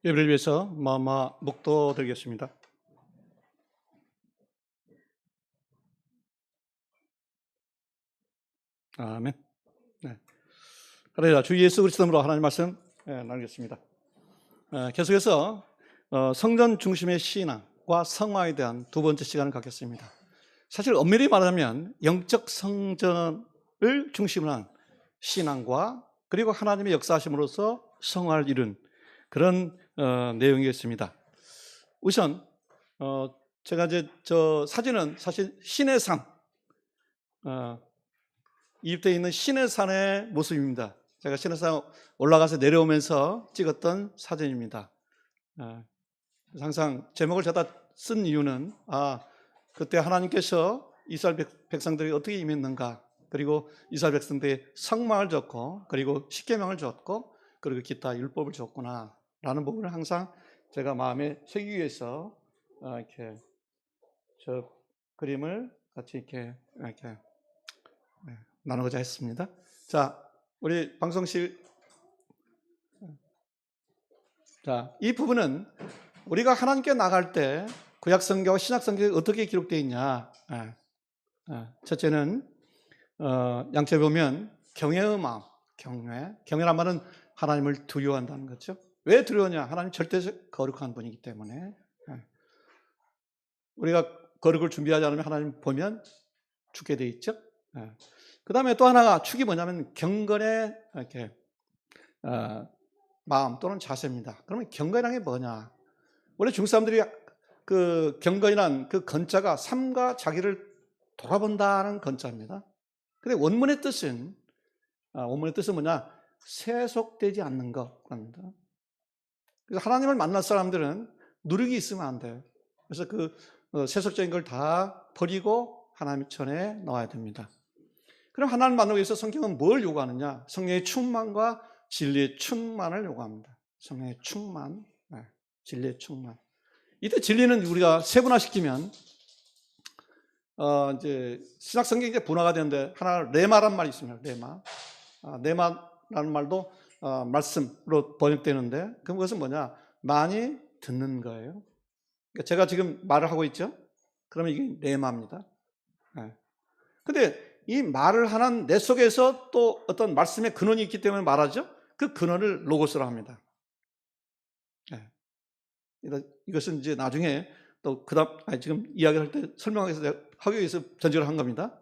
예배를 위해서 마마 묵도드리겠습니다. 아멘. 네. 그래야 주 예수 그리스도로 하나님 말씀 나누겠습니다. 계속해서 성전 중심의 신앙과 성화에 대한 두 번째 시간을 갖겠습니다. 사실 엄밀히 말하면 영적 성전을 중심으로 한 신앙과 그리고 하나님의 역사하심으로써 성화를 이룬 그런 내용이겠습니다. 우선 제가 이제 저 사진은 사실 시내산 이집트에 있는 시내산의 모습입니다. 제가 시내산 올라가서 내려오면서 찍었던 사진입니다. 항상 제목을 제가 쓴 이유는 그때 하나님께서 이스라엘 백성들이 어떻게 임했는가, 그리고 이스라엘 백성들이 성막을 줬고 그리고 십계명을 줬고 그리고 기타 율법을 줬구나 라는 부분을 항상 제가 마음에 새기기 위해서 이렇게 저 그림을 같이 이렇게 나누고자 했습니다. 자, 우리 방송실, 자, 이 부분은 우리가 하나님께 나갈 때 구약성경과 신약성경에 어떻게 기록되어 있냐. 첫째는 양쪽에 보면 경외의 마음, 경외란 말은 하나님을 두려워한다는 거죠. 왜 두려워하냐? 하나님 절대 거룩한 분이기 때문에. 우리가 거룩을 준비하지 않으면 하나님 보면 죽게 돼 있죠. 그 다음에 또 하나가 축이 뭐냐면 경건의 이렇게 마음 또는 자세입니다. 그러면 경건이란 게 뭐냐? 원래 중국 사람들이 그 경건이란 그 건자가 삶과 자기를 돌아본다는 건자입니다. 근데 원문의 뜻은 뭐냐? 세속되지 않는 것입니다. 그래서 하나님을 만날 사람들은 누룩이 있으면 안 돼요. 그래서 그 세속적인 걸 다 버리고 하나님 전에 나와야 됩니다. 그럼 하나님 만나기 위해서 성경은 뭘 요구하느냐? 성령의 충만과 진리의 충만을 요구합니다. 성령의 충만, 진리의 충만. 이때 진리는 우리가 세분화시키면 이제 신약 성경이 이제 분화가 되는데 하나 레마란 말이 있습니다. 레마라는 말도 말씀으로 번역되는데 그것은 뭐냐? 많이 듣는 거예요. 그러니까 제가 지금 말을 하고 있죠. 그러면 이게 레마입니다. 근데 이 말을 하는 내 속에서 또 어떤 말씀의 근원이 있기 때문에 말하죠. 그 근원을 로고스로 합니다. 이것은 이제 나중에 또 지금 이야기를 할 때 하기 위해서 전제를 한 겁니다.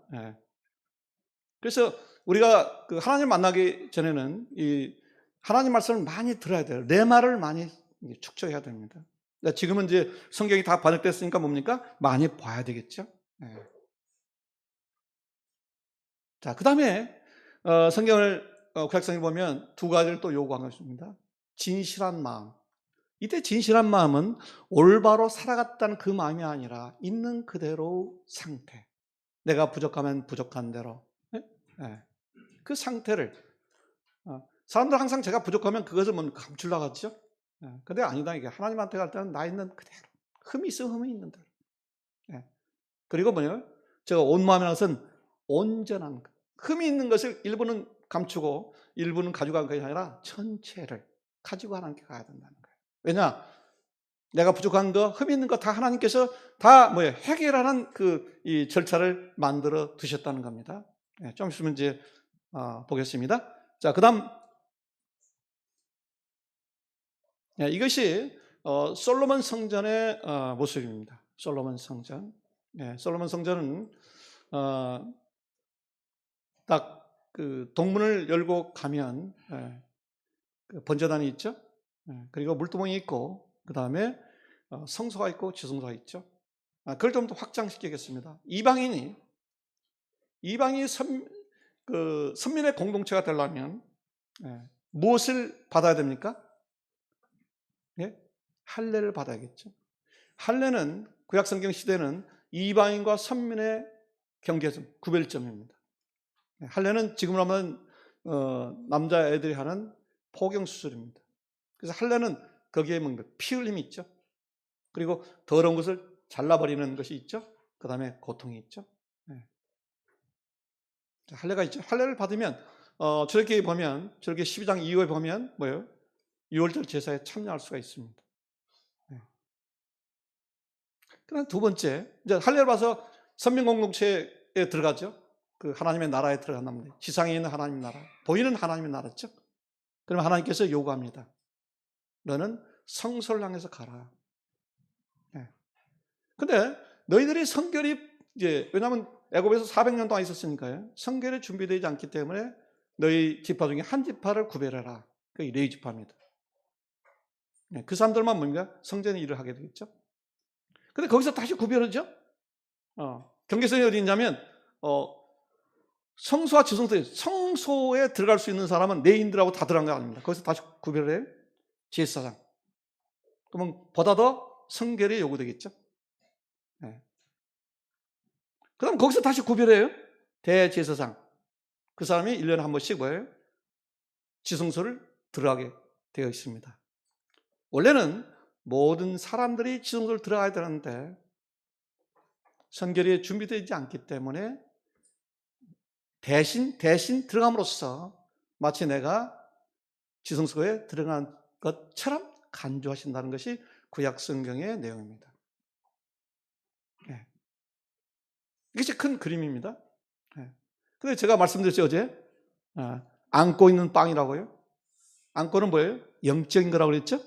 그래서 우리가 그 하나님 만나기 전에는 이 하나님 말씀을 많이 들어야 돼요. 내 말을 많이 축적해야 됩니다. 지금은 이제 성경이 다 번역됐으니까 뭡니까? 많이 봐야 되겠죠. 자, 그 다음에 성경을 구약성에 보면 두 가지를 또 요구한 것입니다. 진실한 마음. 이때 진실한 마음은 올바로 살아갔다는 그 마음이 아니라 있는 그대로 상태. 내가 부족하면 부족한 대로. 그 상태를. 사람들 항상 제가 부족하면 그것을 감추려고 하죠. 근데 아니다. 이게 하나님한테 갈 때는 나 있는 그대로. 흠이 있으면 흠이 있는 대로. 그리고 뭐냐? 제가 온 마음이라는 것은 온전한 것. 흠이 있는 것을 일부는 감추고 일부는 가져간 것이 아니라 전체를 가지고 하나님께 가야 된다는 거예요. 왜냐? 내가 부족한 거, 흠이 있는 거 다 하나님께서 다 해결하는 이 절차를 만들어 두셨다는 겁니다. 좀 있으면 이제 보겠습니다. 자, 그다음 이것이 솔로몬 성전의 모습입니다. 솔로몬 성전. 솔로몬 성전은 딱 그 동문을 열고 가면 그 번제단이 있죠. 그리고 물두멍이 있고 그 다음에 성소가 있고 지성소가 있죠. 그걸 좀 더 확장시키겠습니다. 이방인이 선민의 공동체가 되려면 무엇을 받아야 됩니까? 할례를 받아야겠죠. 할례는 구약성경 시대는 이방인과 선민의 경계점, 구별점입니다. 할례는 지금으로 하면 남자애들이 하는 포경수술입니다. 그래서 할례는 거기에 피 흘림이 있죠. 그리고 더러운 것을 잘라버리는 것이 있죠. 그 다음에 고통이 있죠. 할례가 있죠. 할례를 받으면 저렇게 12장 이후에 보면 뭐예요? 유월절 제사에 참여할 수가 있습니다. 네. 그다음 두 번째, 이제 할례를 봐서 선민 공동체에 들어가죠. 그 하나님의 나라에 들어간답니다. 지상에 있는 하나님 나라, 보이는 하나님의 나라죠. 그러면 하나님께서 요구합니다. 너는 성소를 향해서 가라. 네. 근데 너희들이 성결이 이제 왜냐하면 애굽에서 400년 동안 있었으니까요. 성결이 준비되지 않기 때문에 너희 지파 중에 한 지파를 구별해라. 그게 레위 지파입니다. 네. 그 사람들만 뭡니까? 성전의 일을 하게 되겠죠. 근데 거기서 다시 구별하죠. 경계선이 어디 있냐면 성소와 지성소에, 성소에 들어갈 수 있는 사람은 레위인들하고 다 들어간 거 아닙니다. 거기서 다시 구별을 해요. 제사장. 그러면 보다 더 성결이 요구되겠죠. 네. 그럼 거기서 다시 구별해요. 대제사장. 그 사람이 1년에 한 번씩 뭐예요? 지성소를 들어가게 되어 있습니다. 원래는 모든 사람들이 지성소를 들어가야 되는데 성결이 준비되지 않기 때문에 대신 들어감으로써 마치 내가 지성소에 들어간 것처럼 간주하신다는 것이 구약 성경의 내용입니다. 네. 이것이 큰 그림입니다. 네. 근데 제가 말씀드렸죠, 어제. 안고 있는 빵이라고요. 안고는 뭐예요? 영적인 거라고 그랬죠?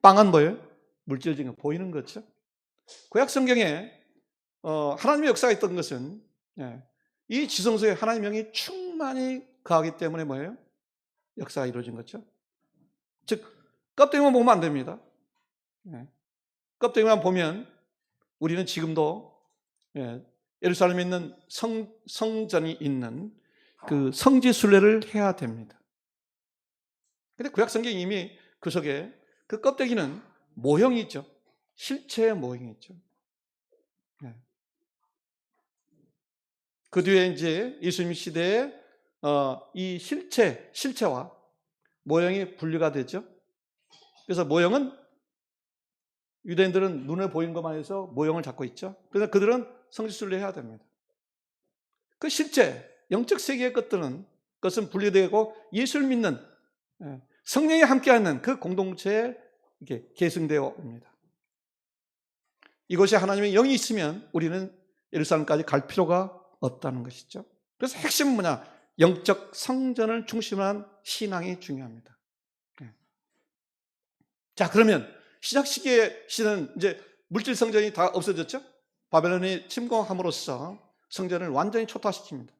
빵은 뭐예요? 물질적인 거, 보이는 거죠. 구약 성경에 하나님의 역사가 있던 것은 이 지성소에 하나님의 영이 충만히 거하기 때문에 뭐예요? 역사가 이루어진 거죠. 즉 껍데기만 보면 안 됩니다. 껍데기만 보면 우리는 지금도 예루살렘에 있는 성전이 있는 그 성지 순례를 해야 됩니다. 그런데 구약 성경이 이미 그 속에 그 껍데기는 모형이 있죠. 실체의 모형이 있죠. 그 뒤에 이제 예수님 시대에 이 실체와 모형이 분리가 되죠. 그래서 모형은 유대인들은 눈에 보이는 것만 해서 모형을 잡고 있죠. 그래서 그들은 성지순례 해야 됩니다. 그 실제 영적 세계의 것은 분리되고 예수를 믿는 성령이 함께하는 그 공동체에 이렇게 계승되어 옵니다. 이것이 하나님의 영이 있으면 우리는 예루살렘까지 갈 필요가 없다는 것이죠. 그래서 핵심은 뭐냐? 영적 성전을 중심으로 한 신앙이 중요합니다. 자, 그러면 시작 시기는 이제 물질 성전이 다 없어졌죠? 바벨론이 침공함으로써 성전을 완전히 초토화시킵니다.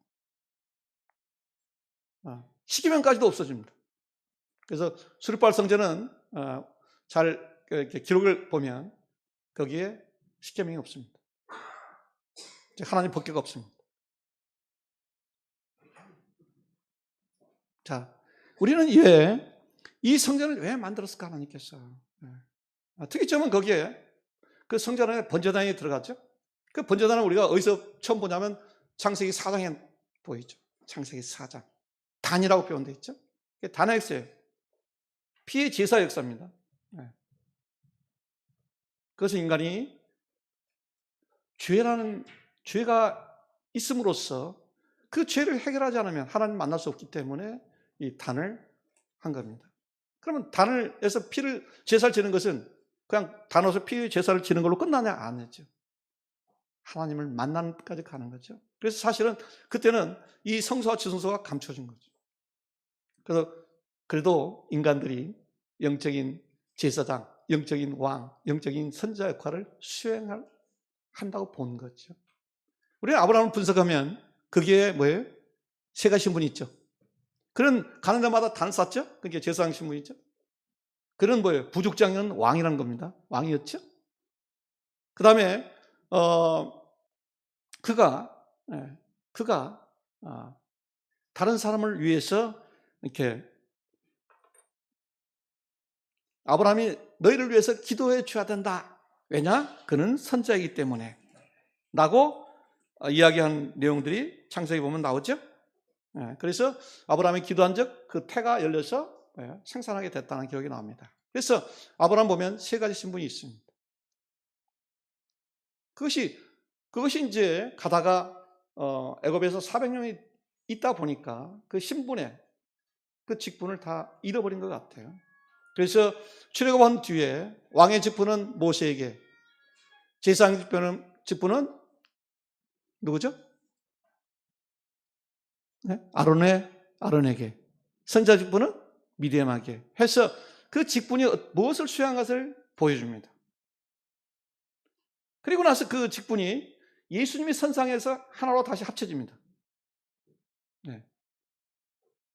시기면까지도 없어집니다. 그래서 수르발 성전은 잘 이렇게 기록을 보면 거기에 십계명이 없습니다. 하나님 법궤가 없습니다. 자, 우리는 이 성전을 왜 만들었을까 하나님께서? 특이점은 거기에 그 성전 안에 번제단이 들어갔죠. 그 번제단은 우리가 어디서 처음 보냐면 창세기 4장에 보이죠. 창세기 4장. 단이라고 표현되어 있죠. 단의 역사예요. 피의 제사 역사입니다. 그것은 인간이 죄가 있음으로써 그 죄를 해결하지 않으면 하나님 만날 수 없기 때문에 이 단을 한 겁니다. 그러면 단을에서 제사를 지는 것은 그냥 단어서 피 제사를 지는 걸로 끝나냐? 아니죠. 하나님을 만나는 데까지 가는 거죠. 그래서 사실은 그때는 이 성소와 지성소가 감춰진 거죠. 그래서 그래도 인간들이 영적인 제사장, 영적인 왕, 영적인 선지자 역할을 수행한다고 본 거죠. 우리가 아브라함을 분석하면 거기에 뭐예요? 세 가지 신분이 있죠. 그는 가는 데마다 단을 쌓죠? 그게 제사장 신분이죠. 그는 뭐예요? 부족장은 왕이라는 겁니다. 왕이었죠. 그 다음에 그가 다른 사람을 위해서 이렇게 아브라함이 너희를 위해서 기도해 줘야 된다. 왜냐? 그는 선지자이기 때문에 라고 이야기한 내용들이 창세기 보면 나오죠. 그래서 아브라함이 기도한 적 그 태가 열려서 생산하게 됐다는 기록이 나옵니다. 그래서 아브라함 보면 세 가지 신분이 있습니다. 그것이 이제 가다가 애굽에서 400년이 있다 보니까 그 신분의 그 직분을 다 잃어버린 것 같아요. 그래서 출애굽한 뒤에 왕의 직분은 모세에게, 제사장 직분은 누구죠? 네? 아론에게, 선지자 직분은 미디암에게 해서 그 직분이 무엇을 수행한 것을 보여줍니다. 그리고 나서 그 직분이 예수님이 선상에서 하나로 다시 합쳐집니다. 네.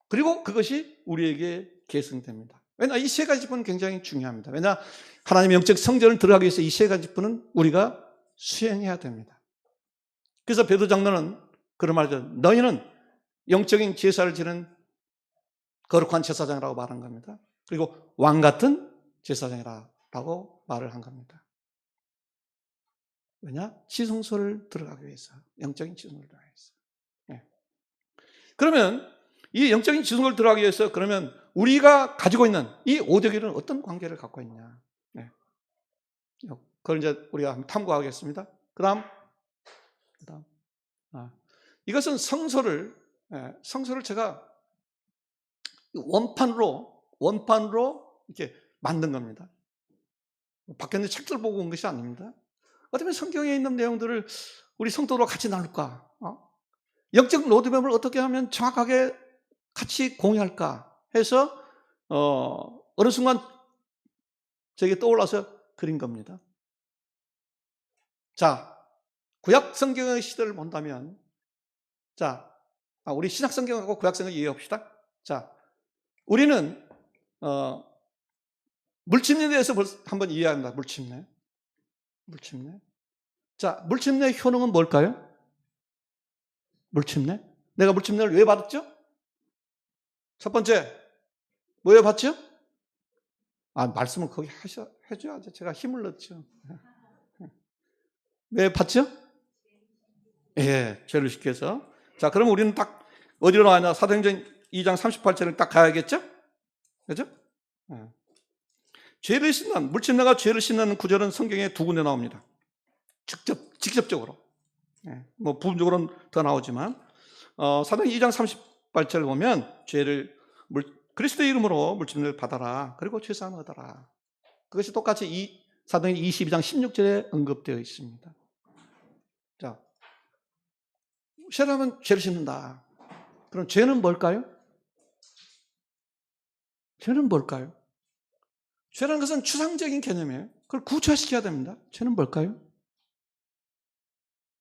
그리고 그것이 우리에게 계승됩니다. 왜냐, 이 세 가지 직분은 굉장히 중요합니다. 왜냐, 하나님의 영적 성전을 들어가기 위해서 이 세 가지 직분은 우리가 수행해야 됩니다. 그래서 베드로 장로는 그런 말이죠. 너희는 영적인 제사를 지는 거룩한 제사장이라고 말한 겁니다. 그리고 왕 같은 제사장이라고 말을 한 겁니다. 왜냐? 지성소를 들어가기 위해서, 영적인 지성소를 들어가기 위해서. 네. 그러면 이 영적인 지성소를 들어가기 위해서 그러면 우리가 가지고 있는 이 오대교는 어떤 관계를 갖고 있냐? 네. 그걸 이제 우리가 한번 탐구하겠습니다. 그다음, 이것은 성소를 제가 원판으로 이렇게 만든 겁니다. 밖에 있는 책들 보고 온 것이 아닙니다. 어쩌면 성경에 있는 내용들을 우리 성도로 같이 나눌까? 영적 로드맵을 어떻게 하면 정확하게 같이 공유할까 해서 어느 순간 저에게 떠올라서 그린 겁니다. 자, 구약 성경의 시대를 본다면, 우리 신약 성경하고 구약 성경 이해합시다. 자, 우리는 물침례에 대해서 한번 이해합니다. 물침례. 자, 물침례의 효능은 뭘까요? 물침례? 내가 물침례를 왜 받았죠? 첫 번째, 왜 받죠? 말씀을 거기 해줘야지. 제가 힘을 넣죠. 왜 받죠? 예, 죄를 씻겨서. 자, 그럼 우리는 딱 어디로 나가냐? 사도행전 2장 38절을 딱 가야겠죠? 그죠? 죄를 씻는, 물침례가 죄를 씻는 구절은 성경에 두 군데 나옵니다. 직접적으로. 뭐 부분적으로는 더 나오지만, 사도행전 2장 38절을 보면 그리스도의 이름으로 물침례를 받아라. 그리고 죄사함을 얻어라. 그것이 똑같이 사도행전 22장 16절에 언급되어 있습니다. 자, 죄라면 죄를 씻는다. 그럼 죄는 뭘까요? 죄는 뭘까요? 죄라는 것은 추상적인 개념이에요. 그걸 구체화시켜야 됩니다. 죄는 뭘까요?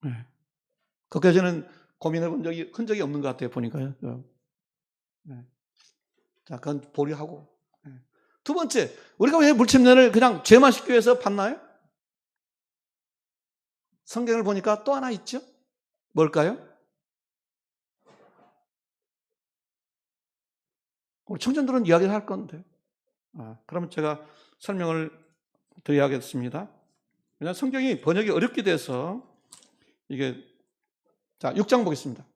네. 거기까지는 고민해 본 흔적이 없는 것 같아요, 보니까요. 네. 자, 그건 보류하고. 네. 두 번째, 우리가 왜 물침례를 그냥 죄만 씻기 위해서 받나요? 성경을 보니까 또 하나 있죠? 뭘까요? 우리 청년들은 이야기를 할 건데. 그러면 제가 설명을 드려야겠습니다. 왜냐하면 성경이 번역이 어렵게 돼서 이게, 자, 6장 보겠습니다.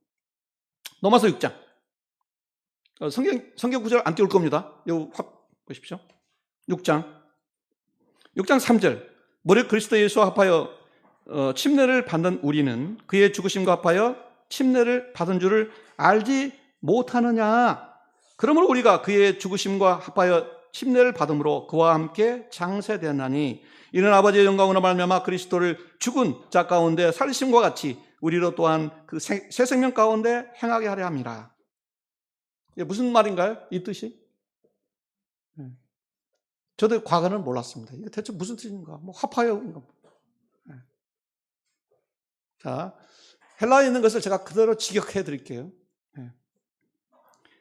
로마서 6장. 성경 구절 안 띄울 겁니다. 요 보십시오. 6장 3절. 무릇 그리스도 예수와 합하여 침례를 받는 우리는 그의 죽으심과 합하여 침례를 받은 줄을 알지 못하느냐. 그러므로 우리가 그의 죽으심과 합하여 침례를 받음으로 그와 함께 장세되었나니 이는 아버지의 영광으로 말미암아 그리스도를 죽은 자 가운데 살리심과 같이 우리로 또한 그 새 생명 가운데 행하게 하려 함이라. 이게 무슨 말인가요? 이 뜻이? 저도 과거는 몰랐습니다. 이게 대체 무슨 뜻인가? 뭐 합하여. 자, 헬라어에 있는 것을 제가 그대로 직역해 드릴게요.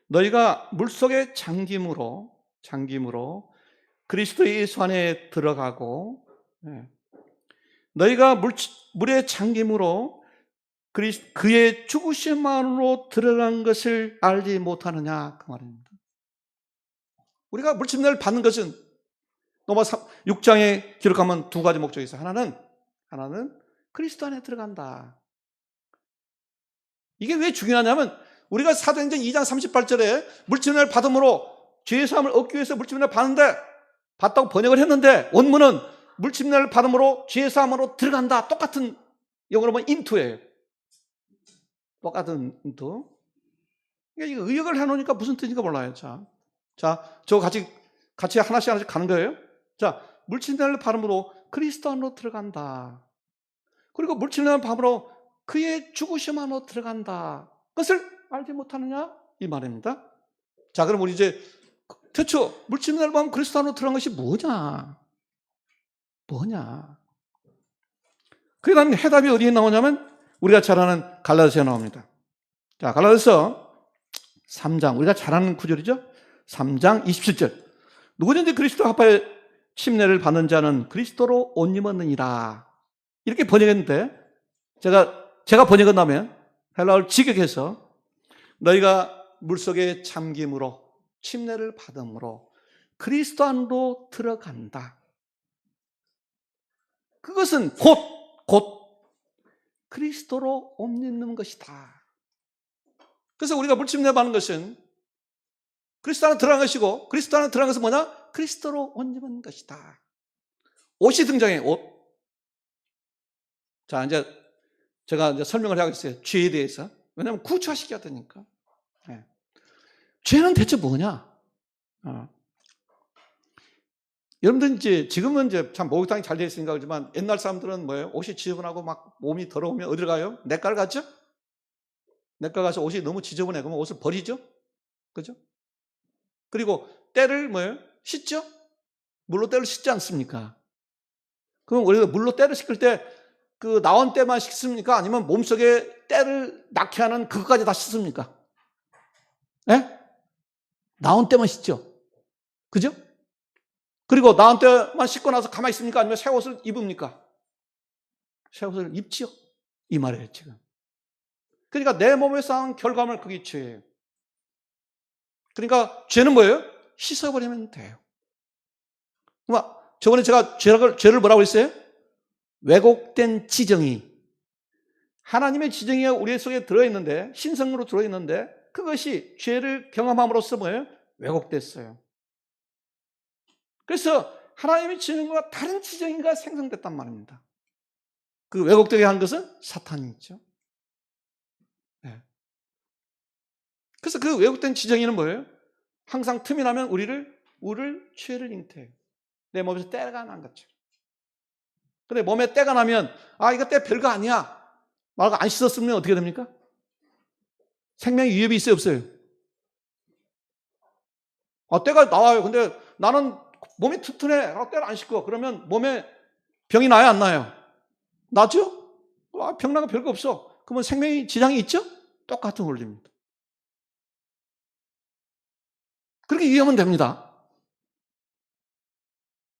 너희가 물속에 잠김으로 그리스도 예수 안에 들어가고, 너희가 물에 잠김으로 그의 죽으심만으로 들어간 것을 알지 못하느냐, 그 말입니다. 우리가 물침례를 받는 것은 로마서 6장에 기록하면 두 가지 목적이 있어요. 하나는 그리스도 안에 들어간다. 이게 왜 중요하냐면 우리가 사도행전 2장 38절에 물침례를 받음으로 죄의 사함을 얻기 위해서 물침례를 받다고 번역을 했는데 원문은 물침례를 받음으로 죄의 사함으로 들어간다. 똑같은 영어로 보면 into예요. 똑같은 into. 그러니까 이거 의역을 해놓으니까 무슨 뜻인가 몰라요. 자, 저 같이 같이 하나씩 하나씩 가는 거예요. 자, 물침내를 바람으로 그리스도 안으로 들어간다. 그리고 물침내를 바람으로 그의 죽으심 안으로 들어간다. 그것을 알지 못하느냐? 이 말입니다. 자, 그럼 우리 이제 대체 물침내를 바람 그리스도 안으로 들어간 것이 뭐냐? 뭐냐? 그에 대한 해답이 어디에 나오냐면 우리가 잘 아는 갈라디아서에 나옵니다. 자, 갈라디아서 3장, 우리가 잘 아는 구절이죠. 3장 27절. 누구든지 그리스도 합하여 침례를 받는 자는 그리스도로 옷 입었느니라. 이렇게 번역했는데 제가 번역한다면 헬라어를 직역해서 너희가 물속에 잠김으로 침례를 받음으로 그리스도 안으로 들어간다. 그것은 곧 그리스도로 옷 입는 것이다. 그래서 우리가 물침례 받는 것은 그리스도 안에 들어간 것이고, 그리스도 안에 들어간 것은 뭐냐? 그리스도로 옷 입은 것이다. 옷이 등장해, 옷. 자, 이제 제가 이제 설명을 해야겠어요. 죄에 대해서. 왜냐하면 구차시켜야 되니까. 네. 죄는 대체 뭐냐? 여러분들 이제 지금은 이제 참 목욕탕이 잘 되어 있으니까 그렇지만 옛날 사람들은 뭐예요? 옷이 지저분하고 막 몸이 더러우면 어디로 가요? 내과를 갔죠? 내과 가서 옷이 너무 지저분해. 그러면 옷을 버리죠? 그죠? 그리고 때를 뭐예요? 씻죠? 물로 때를 씻지 않습니까? 그럼 우리가 물로 때를 씻을 때 그 나온 때만 씻습니까? 아니면 몸속에 때를 낳게 하는 그것까지 다 씻습니까? 예? 나온 때만 씻죠? 그죠? 그리고 나온 때만 씻고 나서 가만히 있습니까? 아니면 새 옷을 입습니까? 새 옷을 입지요? 이 말이에요, 지금. 그러니까 내 몸에 쌓은 결과물 그게 죄예요. 그러니까 죄는 뭐예요? 씻어버리면 돼요. 저번에 제가 죄를 뭐라고 했어요? 왜곡된 지정이. 하나님의 지정이 우리 속에 들어있는데, 신성으로 들어있는데, 그것이 죄를 경험함으로써 뭐예요? 왜곡됐어요. 그래서 하나님의 지정과 다른 지정이가 생성됐단 말입니다. 그 왜곡되게 한 것은 사탄이죠. 네. 그래서 그 왜곡된 지정이는 뭐예요? 항상 틈이 나면 우리를 죄를 잉태해요. 내 몸에서 때가 난 것처럼. 근데 몸에 때가 나면 이거 때 별거 아니야 말고 안 씻었으면 어떻게 됩니까? 생명 위협이 있어요, 없어요? 때가 나와요. 근데 나는 몸이 튼튼해. 때를 안 씻고 그러면 몸에 병이 나요, 안 나요? 나죠? 병난 거 별거 없어. 그러면 생명이 지장이 있죠? 똑같은 원리입니다. 그렇게 이해하면 됩니다.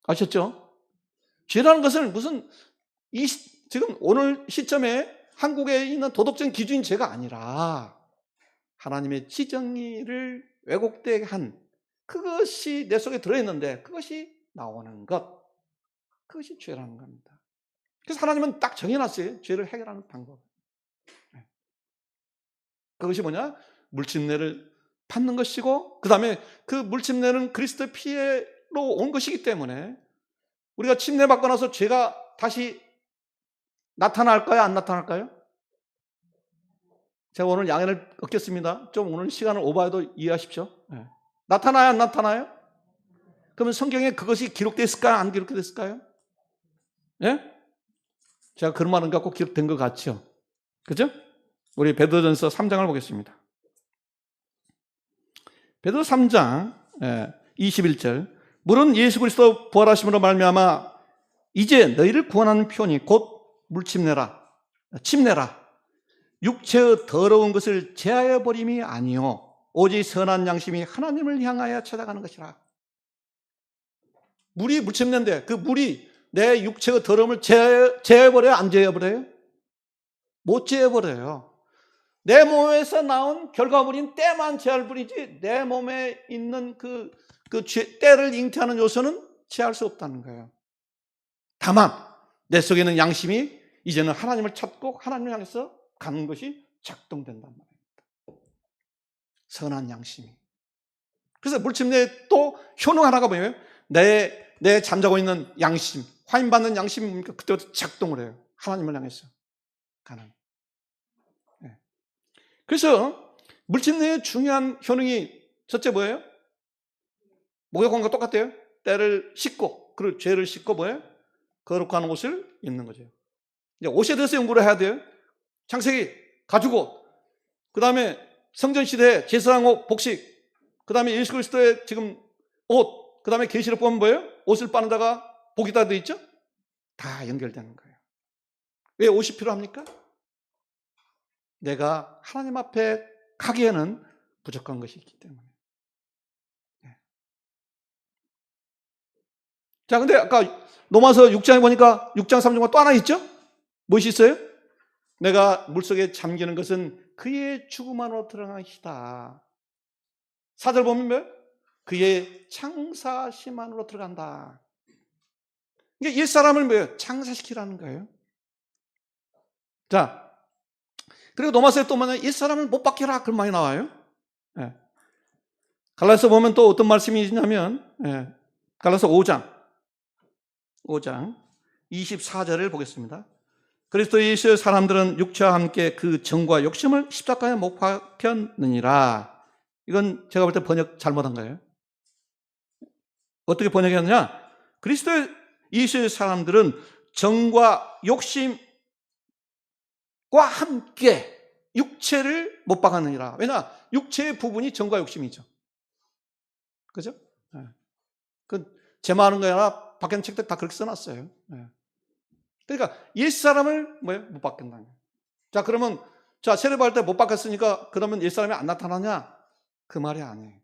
아셨죠? 죄라는 것은 무슨 지금 오늘 시점에 한국에 있는 도덕적인 기준인 죄가 아니라 하나님의 지정의를 왜곡되게 한 그것이 내 속에 들어있는데 그것이 나오는 것. 그것이 죄라는 겁니다. 그래서 하나님은 딱 정해놨어요. 죄를 해결하는 방법. 그것이 뭐냐? 물침례를 받는 것이고 그 다음에 그 물침례는 그리스도의 피로 온 것이기 때문에 우리가 침례 받고 나서 죄가 다시 나타날까요? 안 나타날까요? 제가 오늘 양해를 얻겠습니다. 좀 오늘 시간을 오버해도 이해하십시오. 네. 나타나요? 안 나타나요? 그러면 성경에 그것이 기록됐을까요? 안 기록됐을까요? 예? 제가 그런 말은 갖고 기록된 것 같죠? 그죠? 우리 베드로전서 3장을 보겠습니다. 베드로 3장 21절 물은 예수 그리스도 부활하심으로 말미암아 이제 너희를 구원하는 표현이 곧 물침례라 침례라 육체의 더러운 것을 제하여 버림이 아니요 오직 선한 양심이 하나님을 향하여 찾아가는 것이라. 물이 물침례인데 그 물이 내 육체의 더러움을 제해버려요? 안 제해버려요? 못 제해버려요. 내 몸에서 나온 결과물인 때만 제할 뿐이지 내 몸에 있는 그 때를 잉태하는 요소는 제할 수 없다는 거예요. 다만 내 속에 있는 양심이 이제는 하나님을 찾고 하나님을 향해서 가는 것이 작동된단 말입니다. 선한 양심이. 그래서 물침례 또 효능 하나가 뭐예요? 내 잠자고 있는 양심, 화인받는 양심이 뭡니까? 그때부터 작동을 해요. 하나님을 향해서 가는. 네. 그래서 물침례의 중요한 효능이 첫째 뭐예요? 목욕함과 똑같아요. 때를 씻고, 그리고 죄를 씻고 뭐예요? 거룩한 옷을 입는 거죠. 이제 옷에 대해서 연구를 해야 돼요. 창세기 가지고, 그 다음에 성전시대에 제사장옷 복식, 그 다음에 예수 그리스도의 지금 옷, 그 다음에 계시록 보면 뭐예요? 옷을 빠는 데가 복이다 되어 있죠? 다 연결되는 거예요. 왜 옷이 필요합니까? 내가 하나님 앞에 가기에는 부족한 것이 있기 때문에. 네. 자, 근데 아까 로마서 6장에 보니까 6장 3절과 또 하나 있죠? 무엇이 있어요? 내가 물속에 잠기는 것은 그의 죽음 안으로 들어가시다. 4절 보면 뭐예요? 그의 창사심 안으로 들어간다. 그러니까 옛사람을 뭐예요? 창사시키라는 거예요. 자, 그리고 로마서에 또 뭐냐? 옛사람을 못 박혀라. 그런 말이 나와요. 예. 갈라디아서 보면 또 어떤 말씀이 있냐면, 예. 갈라디아서 5장 24절을 보겠습니다. 그리스도 예수의 사람들은 육체와 함께 그 정과 욕심을 십자가에 못 박혔느니라. 이건 제가 볼 때 번역 잘못한 거예요. 어떻게 번역했느냐? 그리스도 예수의 사람들은 정과 욕심과 함께 육체를 못 박았느니라. 왜냐? 육체의 부분이 정과 욕심이죠. 그죠? 네. 제 말은 거 아니라 박현 책들 다 그렇게 써놨어요. 네. 그러니까 옛사람을 못 박힌다는 거예요. 자, 그러면 자, 세례받을 때 못 박혔으니까 그러면 옛사람이 안 나타나냐? 그 말이 아니에요.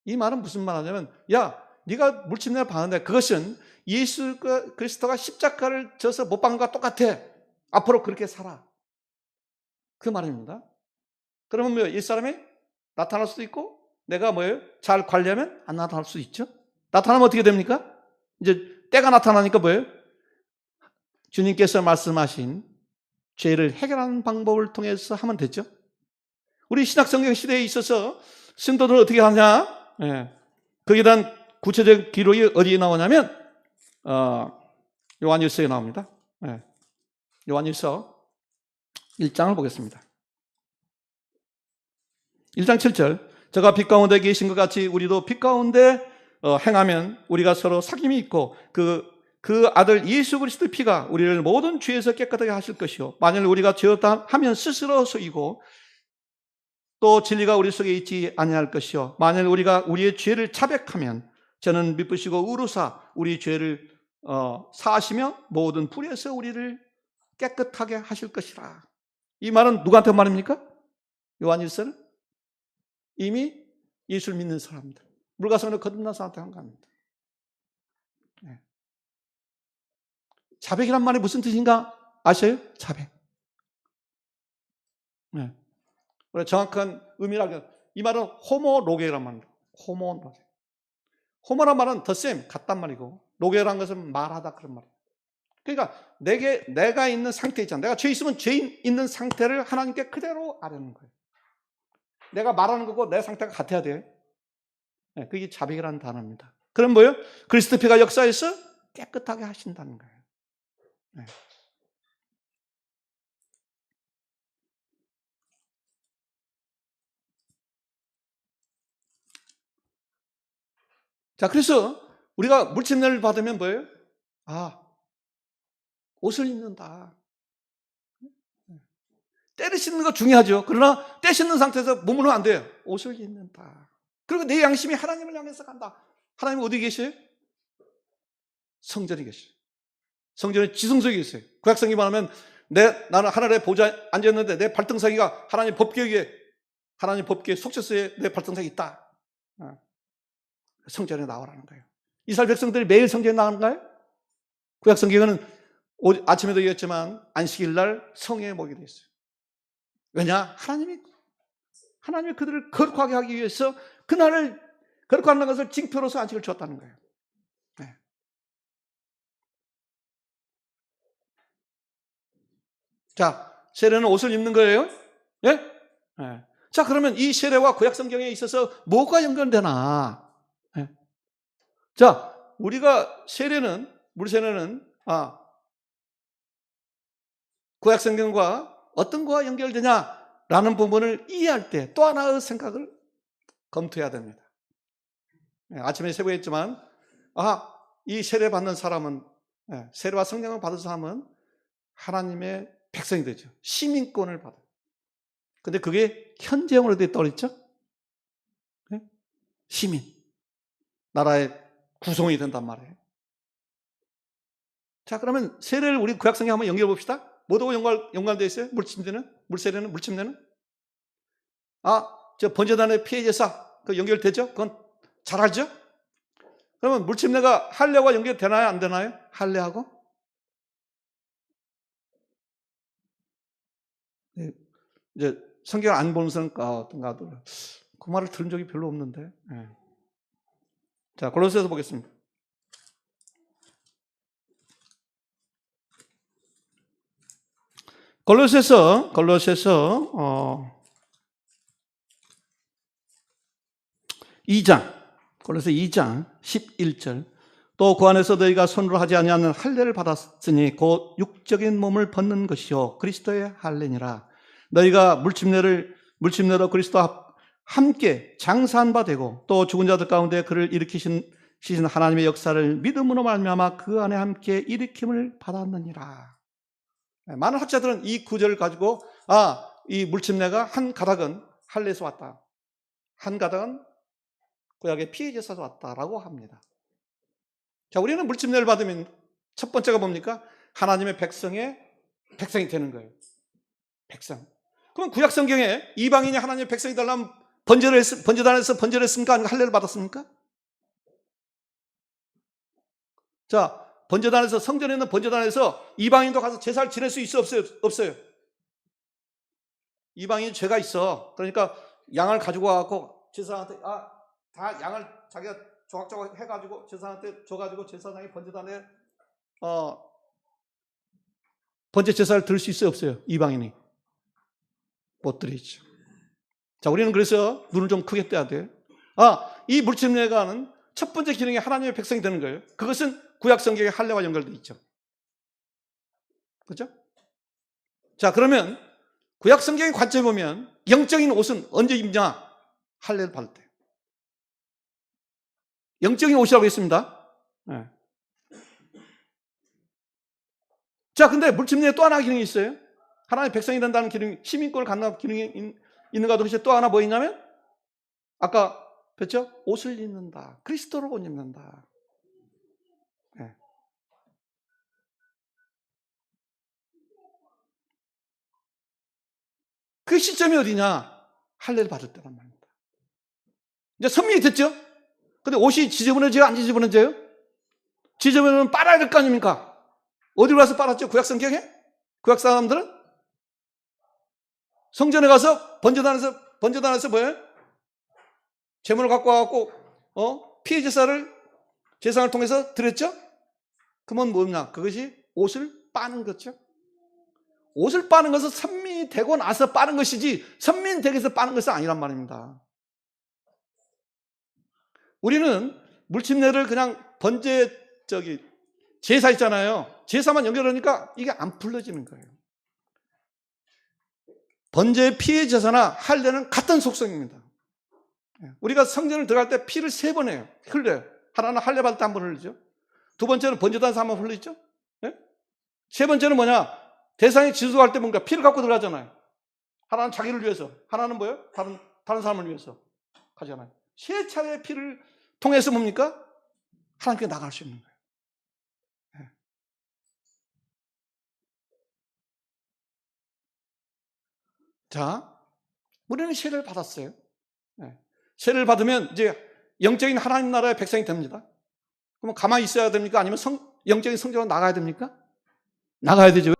이 말은 무슨 말하냐면, 야, 네가 물침례를 받는데 그것은 예수 그리스도가 십자가를 져서 못 박은 것과 똑같아. 앞으로 그렇게 살아. 그 말입니다. 그러면 뭐예요? 옛사람이 나타날 수도 있고, 내가 뭐예요? 잘 관리하면 안 나타날 수도 있죠. 나타나면 어떻게 됩니까? 이제 때가 나타나니까 뭐예요? 주님께서 말씀하신 죄를 해결하는 방법을 통해서 하면 되죠. 우리 신약성경 시대에 있어서 신도들은 어떻게 하냐? 예. 거기에 대한 구체적 기록이 어디에 나오냐면 요한일서에 나옵니다. 예. 요한일서 1장을 보겠습니다. 1장 7절. 저가 빛 가운데 계신 것 같이 우리도 빛 가운데 행하면 우리가 서로 사귐이 있고 그 아들 예수 그리스도의 피가 우리를 모든 죄에서 깨끗하게 하실 것이요 만일 우리가 죄었다 하면 스스로 속이고 또 진리가 우리 속에 있지 아니할 것이요 만일 우리가 우리의 죄를 자백하면 저는 미쁘시고 의로사 우리 죄를 사하시며 모든 불에서 우리를 깨끗하게 하실 것이라. 이 말은 누구한테 말입니까? 요한일서는 이미 예수를 믿는 사람들, 물과 성령을 거듭난 사람한테 한 겁니다. 네. 자백이란 말이 무슨 뜻인가 아셔요? 자백. 네. 정확한 의미라면 이 말은 호모로게란 말입니다. 호모로게. 호모란 말은 the same, 같단 말이고 로게란 것은 말하다 그런 말이에요. 그러니까 내가 있는 상태 있잖아. 내가 죄 있으면 죄 있는 상태를 하나님께 그대로 아뢰는 거예요. 내가 말하는 거고 내 상태가 같아야 돼요. 네, 그게 자백이라는 단어입니다. 그럼 뭐예요? 그리스도 피가 역사에서 깨끗하게 하신다는 거예요. 네. 자, 그래서 우리가 물침례를 받으면 뭐예요? 옷을 입는다. 때를 씻는 거 중요하죠. 그러나 때 씻는 상태에서 머무르면 안 돼요. 옷을 입는다. 그리고 내 양심이 하나님을 향해서 간다. 하나님 어디 계셔요? 성전에 계셔요. 성전에 지성석이 있어요. 구약성경 말하면 나는 하늘의 보좌에 앉았는데 내 발등사기가 하나님 법궤에 속죄소에 내 발등사기 있다. 성전에 나오라는 거예요. 이스라엘 백성들이 매일 성전에 나오는가요? 구약성경에는 아침에도 얘기했지만 안식일 날 성회에 모이게 돼 있어요. 왜냐? 하나님이 그들을 거룩하게 하기 위해서 그날을 거룩하는 것을 징표로서 안식을 주었다는 거예요. 네. 자, 세례는 옷을 입는 거예요? 예? 네? 자, 그러면 이 세례와 구약성경에 있어서 뭐가 연결되나? 네. 자, 우리가 물세례는 구약성경과 어떤 거와 연결되냐라는 부분을 이해할 때 또 하나의 생각을 검토해야 됩니다. 아침에 세부했지만 이 세례 받는 사람은, 세례와 성령을 받은 사람은 하나님의 백성이 되죠. 시민권을 받아요. 근데 그게 현재형으로 됐다고 그랬죠? 시민. 나라의 구성이 된단 말이에요. 자, 그러면 세례를 우리 구약성경에 한번 연결해 봅시다. 뭐하고 연관되어 있어요? 물세례는, 물침례는? 저 번제단의 피해제사, 그 연결되죠? 그건 잘 알죠? 그러면 물침례가 할례와 연결되나요? 안 되나요? 할례하고? 이제 성경을 안 보는 사람 어떤가 그 말을 들은 적이 별로 없는데. 자, 골로새서 보겠습니다. 골로새서 2장, 골로새 2장 11절. 또 그 안에서 너희가 손으로 하지 아니하는 할례를 받았으니 곧 육적인 몸을 벗는 것이요 그리스도의 할례니라. 너희가 물침례로 그리스도와 함께 장사한 바 되고 또 죽은 자들 가운데 그를 일으키신 하나님의 역사를 믿음으로 말미암아 그 안에 함께 일으킴을 받았느니라. 많은 학자들은 이 구절을 가지고 이 물침례가 한 가닥은 할례에서 왔다, 한 가닥은 구약의 피해제사에서 왔다라고 합니다. 자, 우리는 물침례를 받으면 첫 번째가 뭡니까? 하나님의 백성이 되는 거예요. 백성. 그럼 구약 성경에 이방인이 하나님의 백성이 되려면 번제단에서 번제를 했습니까? 아니면 할례를 받았습니까? 자, 번제단에서, 성전에 있는 번제단에서 이방인도 가서 제사를 지낼 수 있어, 없어요? 이방인이 죄가 있어. 그러니까 양을 가지고 와서 제사장한테 다 양을 자기가 조각조각 해가지고 제사장한테 줘가지고 제사장이 번제단에 번제 제사를 드릴 수 있어요, 없어요? 이방인이 못 드리죠. 자, 우리는 그래서 눈을 좀 크게 떠야 돼요. 이 물침례가 하는 첫 번째 기능이 하나님의 백성이 되는 거예요. 그것은 구약 성경의 할례와 연결되어 있죠. 그렇죠? 자, 그러면 구약 성경의 관점에 보면 영적인 옷은 언제 입냐? 할례를 받을 때. 영적인 옷이라고 했습니다. 네. 자, 근데 물침례에 또 하나 기능이 있어요. 하나님의 백성이 된다는 기능, 시민권을 갖는 기능이 있는가 동시에 또 하나 뭐 있냐면 아까 그렇죠? 옷을 입는다. 그리스도로 옷 입는다. 네. 그 시점이 어디냐? 할례를 받을 때란 말입니다. 이제 선민이 됐죠? 근데 옷이 지저분해져요? 안 지저분해져요? 지저분하면 빨아야 될 거 아닙니까? 어디로 가서 빨았죠? 구약 성경에? 구약 사람들은? 성전에 가서 번제단에서 뭐예요? 제물을 갖고 와갖고 피해 제사를 제사를 통해서 드렸죠? 그러면 뭐냐? 그것이 옷을 빠는 거죠. 옷을 빠는 것은 선민이 되고 나서 빠는 것이지 선민이 되기 위해서 빠는 것은 아니란 말입니다. 우리는 물침례를 그냥 제사 있잖아요. 제사만 연결하니까 이게 안 풀려지는 거예요. 번제 피해 제사나 할례는 같은 속성입니다. 우리가 성전을 들어갈 때 피를 3번 해요. 흘려요. 하나는 할례 받을 때 한 번 흘리죠. 두 번째는 번제단에서 한 번 흘리죠. 세 번째는 뭐냐? 대상이 지수할 때 뭔가 피를 갖고 들어가잖아요. 하나는 자기를 위해서, 하나는 뭐예요? 다른 사람을 위해서 가잖아요. 3차례의 피를 통해서 뭡니까? 하나님께 나갈 수 있는 거예요. 자, 우리는 세례를 받았어요. 세례를 받으면 이제 영적인 하나님 나라의 백성이 됩니다. 그러면 가만히 있어야 됩니까? 아니면 영적인 성전으로 나가야 됩니까? 나가야 되죠.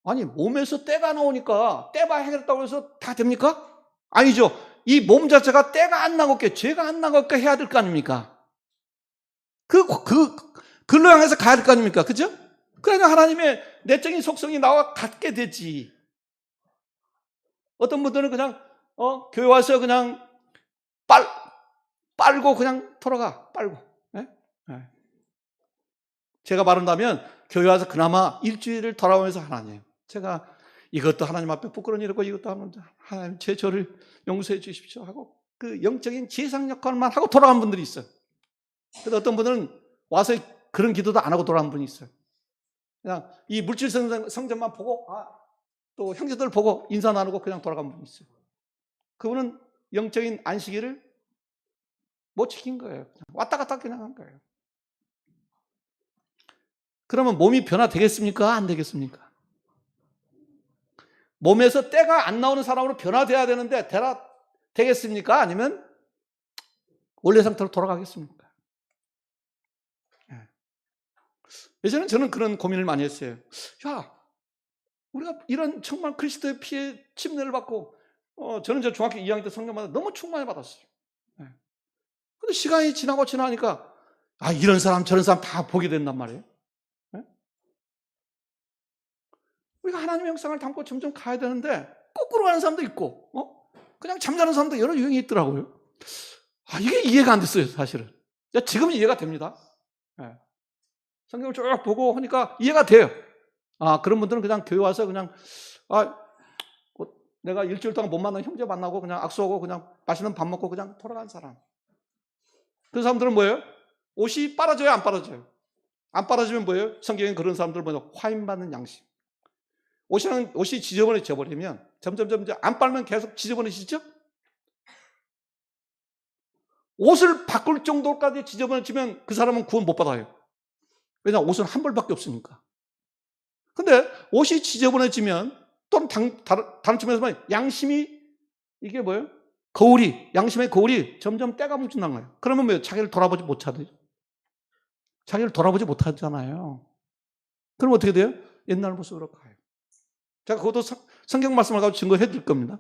아니, 몸에서 때가 나오니까 때가 해결했다고 해서 다 됩니까? 아니죠. 이 몸 자체가 때가 안 나고게, 죄가 안 나고게 해야 될 거 아닙니까? 글로 향해서 가야 될 거 아닙니까? 그죠? 그러니까 하나님의 내적인 속성이 나와 같게 되지. 어떤 분들은 그냥, 교회 와서 그냥 빨고 그냥 돌아가, 빨고. 네? 네. 제가 말한다면, 교회 와서 그나마 일주일을 돌아오면서 하나님, 제가 이것도 하나님 앞에 부끄러운 일이고 이것도 하나님 제 죄를 용서해 주십시오 하고 그 영적인 지혜상 역할만 하고 돌아간 분들이 있어요. 그래서 어떤 분들은 와서 그런 기도도 안 하고 돌아간 분이 있어요. 그냥 이 물질 성전만 보고 또 형제들 보고 인사 나누고 그냥 돌아간 분이 있어요. 그분은 영적인 안식일을 못 지킨 거예요. 왔다 갔다 그냥 한 거예요. 그러면 몸이 변화되겠습니까? 안 되겠습니까? 몸에서 때가 안 나오는 사람으로 변화돼야 되는데 되겠습니까? 아니면 원래 상태로 돌아가겠습니까? 예전에 저는 그런 고민을 많이 했어요. 야, 우리가 이런 정말 그리스도의 피에 침례를 받고 저는 저 중학교 2학년 때 성령받아 너무 충만히 받았어요. 근데 시간이 지나니까 이런 사람 저런 사람 다 보게 된단 말이에요. 우리가 하나님의 형상을 담고 점점 가야 되는데 거꾸로 가는 사람도 있고 그냥 잠자는 사람도 여러 유형이 있더라고요. 이게 이해가 안 됐어요, 사실은. 지금은 이해가 됩니다. 성경을 쭉 보고 하니까 이해가 돼요. 그런 분들은 그냥 교회 와서 그냥 내가 일주일 동안 못 만난 형제 만나고 그냥 악수하고 그냥 맛있는 밥 먹고 그냥 돌아간 사람. 그 사람들은 뭐예요? 옷이 빨아져요, 안 빨아져요? 안 빨아지면 뭐예요? 성경에 그런 사람들 뭐예요? 화인받는 양심. 옷이 지저분해져 버리면 점점 안 빨면 계속 지저분해지죠? 옷을 바꿀 정도까지 지저분해지면 그 사람은 구원 못 받아요. 왜냐하면 옷은 한 벌밖에 없으니까. 근데 옷이 지저분해지면 또는 다른 측면에서 보면 양심이 이게 뭐예요? 양심의 거울이 점점 때가 뭉친다는 거예요. 그러면 뭐예요? 자기를 돌아보지 못하죠. 자기를 돌아보지 못하잖아요. 그럼 어떻게 돼요? 옛날 모습으로 가요. 제가 그것도 성경 말씀을 가지고 증거해 드릴 겁니다.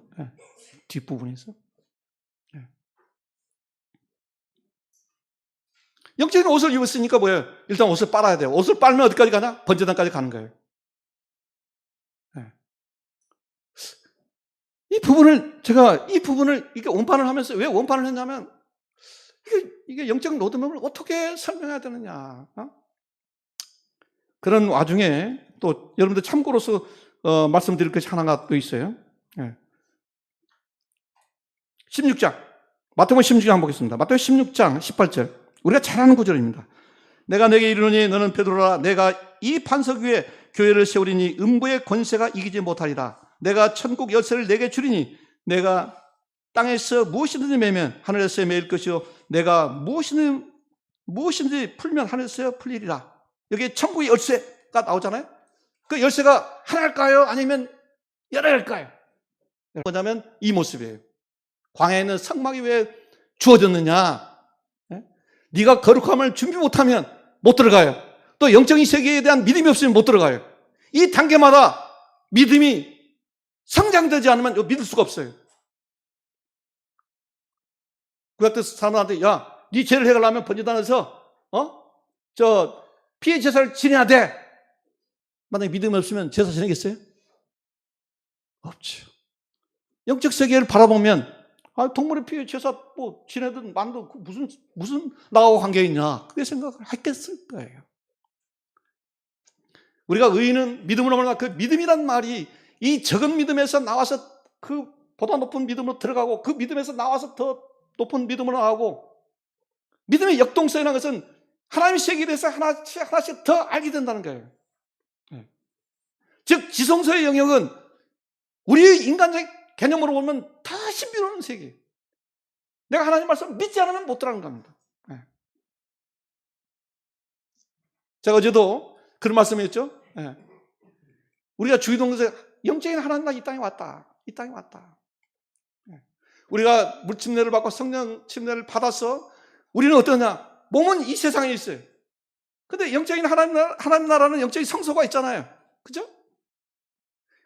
뒷부분에서. 영적인 옷을 입었으니까 뭐예요? 일단 옷을 빨아야 돼요. 옷을 빨면 어디까지 가냐? 번제단까지 가는 거예요. 이 부분을 이게 원판을 하면서 왜 원판을 했냐면 이게 영적인 로드맵을 어떻게 설명해야 되느냐. 그런 와중에 또 여러분들 참고로서 말씀드릴 것이 하나가 또 있어요. 16장. 마태복음 16장 한번 보겠습니다. 마태복음 16장 18절. 우리가 잘 아는 구절입니다. 내가 내게 이르노니 너는 베드로라. 내가 이 반석 위에 교회를 세우리니 음부의 권세가 이기지 못하리라. 내가 천국 열쇠를 내게 주리니 내가 땅에서 무엇이든지 매면 하늘에서 매일 것이요 내가 무엇이든지 풀면 하늘에서 풀리리라. 여기 천국의 열쇠가 나오잖아요. 그 열쇠가 하나일까요? 아니면 여러 개일까요? 뭐냐면 이 모습이에요. 광야에는 성막이 왜 주어졌느냐? 네가 거룩함을 준비 못하면 못 들어가요. 또 영적인 세계에 대한 믿음이 없으면 못 들어가요. 이 단계마다 믿음이 성장되지 않으면 믿을 수가 없어요. 구약 때 사람한테 네 죄를 해결하면 번제단에서 피해 제사를 지내야 돼. 만약에 믿음이 없으면 제사 지내겠어요? 없죠. 영적 세계를 바라보면 동물의 피해 제사 지내든 만든 무슨 나하고 관계 있냐 그게 생각을 했겠을 거예요. 우리가 의인은 믿음으로 말하는 그 믿음이란 말이 이 적은 믿음에서 나와서 그 보다 높은 믿음으로 들어가고 그 믿음에서 나와서 더 높은 믿음으로 나가고 믿음의 역동성이라는 것은 하나님의 세계에 대해서 하나씩 더 알게 된다는 거예요. 즉 지성소의 영역은 우리의 인간적 개념으로 보면 다 신비로운 세계. 내가 하나님 말씀 믿지 않으면 못 들어가는 겁니다. 제가 어제도 그런 말씀했죠. 우리가 주기도문에서 영적인 하나님과 이 땅에 왔다. 이 땅에 왔다. 우리가 물침례를 받고 성령 침례를 받아서 우리는 어떠냐? 몸은 이 세상에 있어요. 근데 영적인 하나님 나라는 영적인 성소가 있잖아요. 그죠?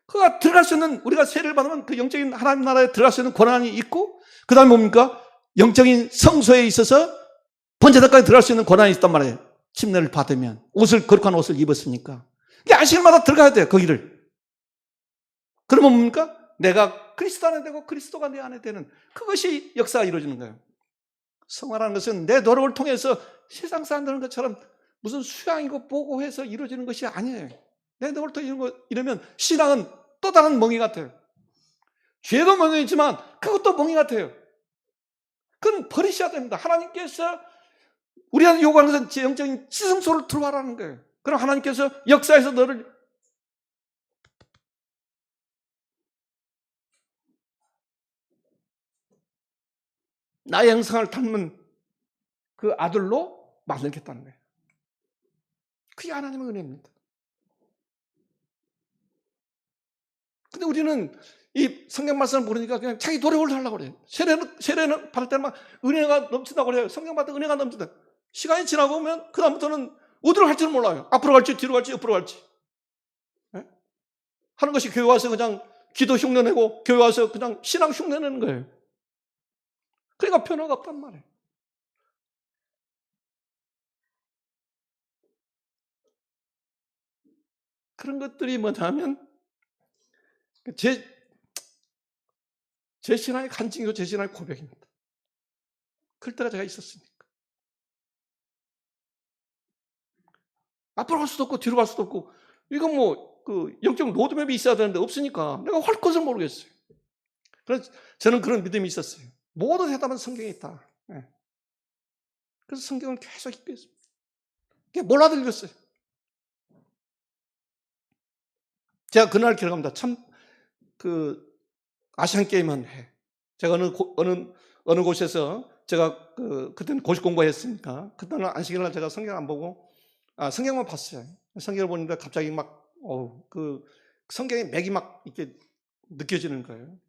그가 들어갈 수 있는, 우리가 세례를 받으면 그 영적인 하나님 나라에 들어갈 수 있는 권한이 있고, 그 다음에 뭡니까? 영적인 성소에 있어서 번제단까지 들어갈 수 있는 권한이 있단 말이에요. 침례를 받으면. 거룩한 옷을 입었으니까. 이게 안식일마다 들어가야 돼요, 거기를. 그러면 뭡니까? 내가 그리스도 안에 되고 그리스도가 내 안에 되는 그것이 역사가 이루어지는 거예요. 성화라는 것은 내 노력을 통해서 세상 사람들은 것처럼 무슨 수양이고 보고 해서 이루어지는 것이 아니에요. 내 노력을 통해 이러면 신앙은 또 다른 멍이 같아요. 죄도 멍이지만 그것도 멍이 같아요. 그건 버리셔야 됩니다. 하나님께서 우리한테 요구하는 것은 제 영적인 지성소를 들어가라는 거예요. 그럼 하나님께서 역사에서 너를 나의 형상을 닮은 그 아들로 만들겠다는 거예요. 그게 하나님의 은혜입니다. 근데 우리는 이 성경 말씀을 모르니까 그냥 자기 노력을 하려고 그래요. 세례는 받을 때는 막 은혜가 넘친다고 그래요. 성경 받을 때 은혜가 넘친다. 시간이 지나보면 그다음부터는 어디로 갈지는 몰라요. 앞으로 갈지 뒤로 갈지 옆으로 갈지. 네? 하는 것이 교회 와서 그냥 기도 흉내내고 교회 와서 그냥 신앙 흉내내는 거예요. 그러니까 변화가 없단 말이에요. 그런 것들이 뭐냐면 제 신앙의 간증이고 제 신앙의 고백입니다. 그럴 때가 제가 있었으니까. 앞으로 갈 수도 없고 뒤로 갈 수도 없고 이건 뭐 그 영적 로드맵이 있어야 되는데 없으니까 내가 할 것을 모르겠어요. 그래서 저는 그런 믿음이 있었어요. 모든 해답은 성경에 있다. 네. 그래서 성경을 계속 읽고 있습니다. 그게 몰라들렸어요. 제가 그날 기억합니다. 참 그 아시안 게임한 해. 제가 어느 곳에서 제가 그때는 고시 공부했으니까 그때는 안식일 날 제가 성경 안 보고 성경만 봤어요. 성경을 보니까 갑자기 막 그 성경의 맥이 막 이렇게 느껴지는 거예요.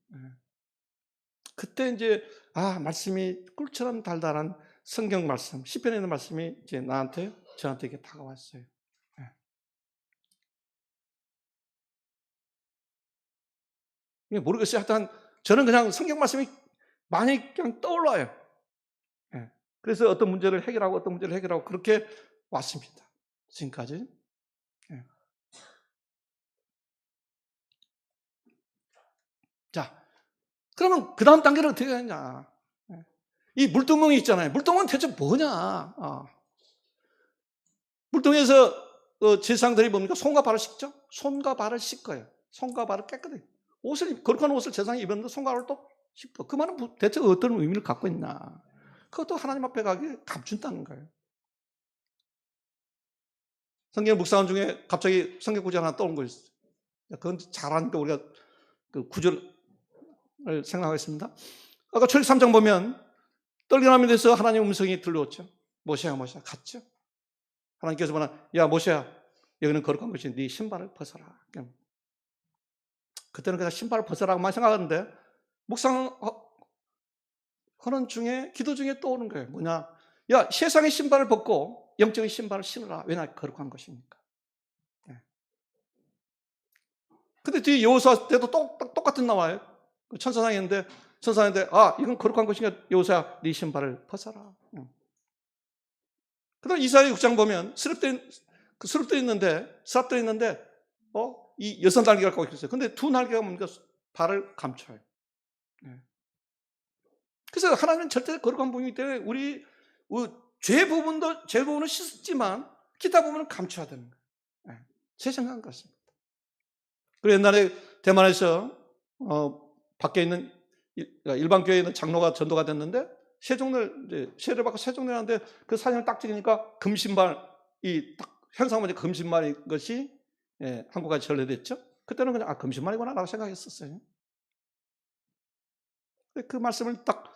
그때 이제 말씀이 꿀처럼 달달한 성경 말씀, 시편에 있는 말씀이 이제 저한테 이렇게 다가왔어요. 모르겠어요. 하여튼 저는 그냥 성경 말씀이 많이 그냥 떠올라요. 그래서 어떤 문제를 해결하고 그렇게 왔습니다. 지금까지. 자, 그러면 그 다음 단계는 어떻게 하냐. 이 물두멍이 있잖아요. 물두멍은 대체 뭐냐. 물동에서 제사장들이 뭡니까? 손과 발을 씻죠? 손과 발을 씻어요. 손과 발을 깨끗하게. 거룩한 옷을 제사장이 입었는데 손과 발을 또 씻고. 그 말은 대체 어떤 의미를 갖고 있나? 그것도 하나님 앞에 가게 감춘다는 거예요. 성경 묵상한 중에 갑자기 성경 구절 하나 떠오른 거 있어요. 그건 잘하니까 우리가 그 구절을 생각하겠습니다. 아까 출애굽 3장 보면 떨기나무에 대해서 하나님의 음성이 들려왔죠. 모세야 갔죠. 하나님께서 보나 야 모세야 여기는 거룩한 것이 네 신발을 벗어라. 그때는 그냥 신발을 벗어라고만 생각하는데 묵상하는 중에 기도 중에 떠오는 거예요. 뭐냐? 야 세상의 신발을 벗고 영적인 신발을 신으라. 왜냐 거룩한 것이니까. 근데 뒤에 여호수아 때도 똑같은 나와요. 천사상인데 이건 거룩한 것이니까 여호수아야 네 신발을 벗어라. 그다음 이사야 6장 보면 스랍들이 있는데 이 6날개가 갖고 있어요. 근데 2날개가 뭡니까? 발을 감춰요. 그래서 하나님은 절대 거룩한 분이기 때문에 우리 죄 부분은 씻었지만 기타 부분은 감춰야 되는 거예요. 제 생각은 그렇습니다. 그리고 옛날에 대만에서 밖에 있는 일반 교회에 있는 장로가 전도가 됐는데 세례를 받고 세종을 하는데 그 사진을 딱 찍으니까 금신발이 딱 형상만 금신발인 것이 한국까지 전래됐죠. 그때는 그냥 금신발이구나라고 생각했었어요. 그 말씀을 딱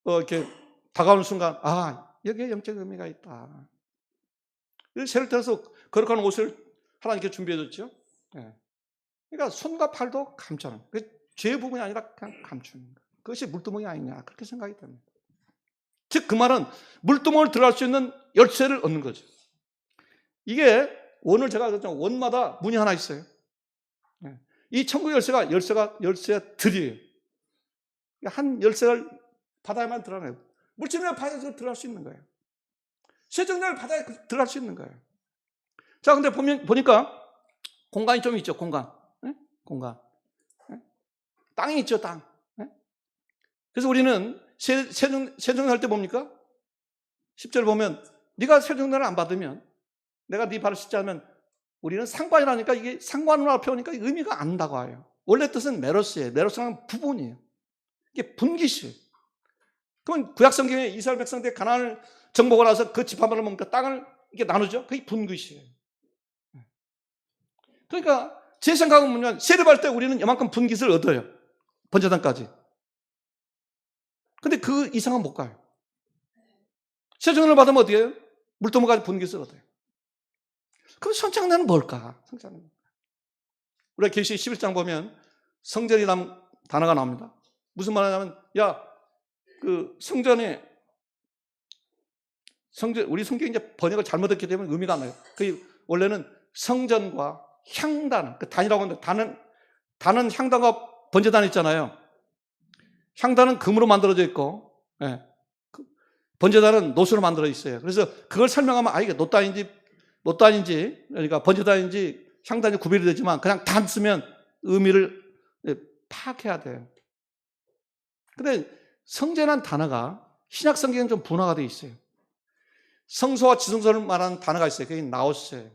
이렇게 다가오는 순간 여기에 영적 의미가 있다. 세를 들어서 거룩한 옷을 하나님께 준비해줬죠. 그러니까 손과 팔도 감추는 죄 부분이 아니라 그냥 감추는 거. 그것이 물두멍이 아니냐 그렇게 생각이 됩니다. 즉 그 말은 물두멍을 들어갈 수 있는 열쇠를 얻는 거죠. 이게 원을 제가 원마다 문이 하나 있어요. 이 천국 열쇠가 들이에요. 한 열쇠를 받아야만 들어가요. 물질을 받아야 들어갈 수 있는 거예요. 세정자를 받아야 들어갈 수 있는 거예요. 자, 근데 보니까 공간이 좀 있죠. 공간. 땅이 있죠. 땅. 그래서 우리는 세정할 때 뭡니까? 10절 보면 네가 세정자를 안 받으면 내가 네 발을 씻지 않으면 우리는 상관이라니까 이게 상관으로 표현하니까 의미가 안 다가와요. 원래 뜻은 메로스예요. 메로스는 부분이에요. 이게 분깃이에요. 그러면 구약 성경에 이스라엘 백성들 가나안을 정복을 나서 그 지파만을 뭡니까? 땅을 이렇게 나누죠. 그게 분깃이에요. 그러니까 제 생각은 뭐냐면 세례받을 때 우리는 이만큼 분깃을 얻어요. 번제단까지. 근데 그 이상은 못 가요. 세종을 받으면 어떻게 해요? 물도모까지 분깃을 얻어요. 그럼 선창단은 뭘까? 선창단. 우리가 계시록 11장 보면 성전이라는 단어가 나옵니다. 무슨 말이냐면, 야, 그 성전에, 우리 성경이 이제 번역을 잘못했기 때문에 의미가 안 나요. 그 원래는 성전과 향단, 그 단이라고 하는데 단은 향단과 번제단 있잖아요. 향단은 금으로 만들어져 있고, 예. 번제단은 노수로 만들어 있어요. 그래서 그걸 설명하면 이게 노단인지 그러니까 번제단인지 향단이 구별이 되지만 그냥 단 쓰면 의미를 파악해야 돼요. 근데 성전이라는 단어가 신약 성경은 좀 분화가 되어 있어요. 성소와 지성소를 말하는 단어가 있어요. 그게 나오스예요.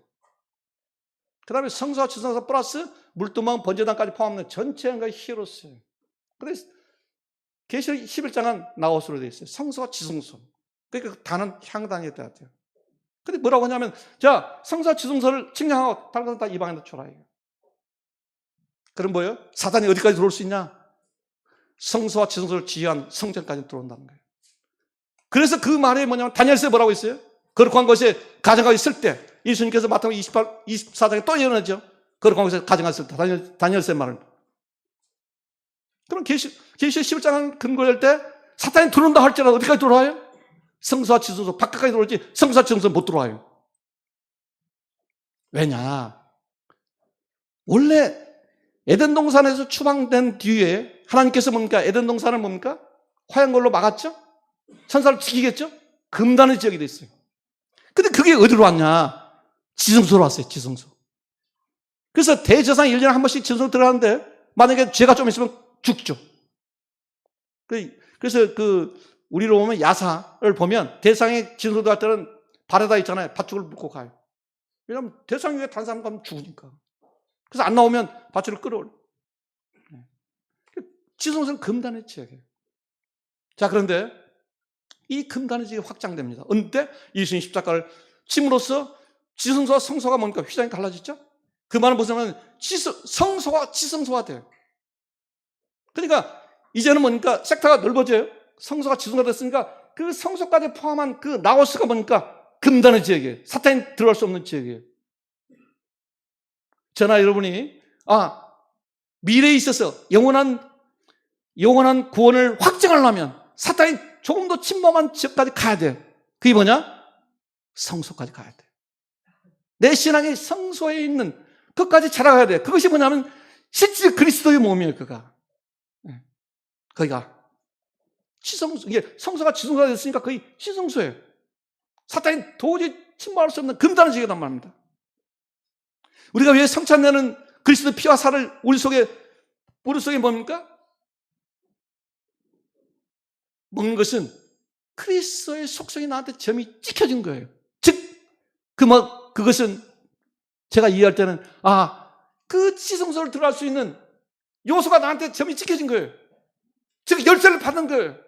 그 다음에 성소와 지성소 플러스 물두멍 번제단까지 포함된 전체가 히로스예요. 그래서 계시록 11장은 나오스로 되어 있어요. 성소와 지성소. 그러니까 그 단은 향단이 돼야 돼요. 근데 뭐라고 하냐면, 자, 성소와 지성소를 측량하고 다른 것은 다 이 방에다 줘라. 그럼 뭐예요? 사단이 어디까지 들어올 수 있냐? 성소와 지성소를 지휘한 성전까지 들어온다는 거예요. 그래서 그 말이 뭐냐면 다니엘서에 뭐라고 있어요? 거룩한 것이 가정하고 있을 때 예수님께서 마태복음 24장에 또 예언하죠. 거룩한 것이 가정하고 있을 때 다니엘서의 말을. 그럼 계시 11장은 근거할 때 사탄이 들어온다 할지라도 어디까지 들어와요? 성소와 지성소 바깥까지 들어올지 성소와 지성소 못 들어와요. 왜냐? 원래 에덴 동산에서 추방된 뒤에 하나님께서 뭡니까? 에덴 동산을 뭡니까? 화양걸로 막았죠? 천사를 죽이겠죠? 금단의 지역이 됐어요. 근데 그게 어디로 왔냐? 지성소로 왔어요. 지성소. 그래서 대제사장이 1년에 한 번씩 지성소로 들어가는데 만약에 죄가 좀 있으면 죽죠. 그래서 우리로 보면 야사를 보면 대상의 지성소 들어갈 때는 발에다 있잖아요. 밧줄을 묶고 가요. 왜냐하면 대상 위에 단 사람 가면 죽으니까. 그래서 안 나오면 밧줄을 끌어올려. 지성소는 금단의 지역이에요. 자, 그런데 이 금단의 지역이 확장됩니다. 언제 예수님 십자가를 침으로써 지성소와 성소가 뭡니까? 휘장이 달라졌죠? 그 말은 무슨 성소와 지성소가 돼요. 그러니까 이제는 뭡니까? 섹터가 넓어져요. 성소가 지성소가 됐으니까 그 성소까지 포함한 그 나오스가 뭡니까? 금단의 지역이에요. 사탄이 들어갈 수 없는 지역이에요. 저나 여러분이 미래에 있어서 영원한 구원을 확증하려면 사탄이 조금 더 침범한 지역까지 가야 돼요. 그게 뭐냐? 성소까지 가야 돼요. 내 신앙이 성소에 있는 그것까지 자라가야 돼요. 그것이 뭐냐면 실제 그리스도의 몸이에요. 거기가 지성소, 이게 성소가 지성소가 됐으니까 거의 지성소예요. 사탄이 도저히 침범할 수 없는 금단의 지역이란 말입니다. 우리가 왜 성찬내는 그리스도 피와 살을 우리 속에 뭡니까? 먹는 것은 그리스도의 속성이 나한테 점이 찍혀진 거예요. 즉, 그것은 제가 이해할 때는 그 지성소를 들어갈 수 있는 요소가 나한테 점이 찍혀진 거예요. 즉, 열쇠를 받은 거예요.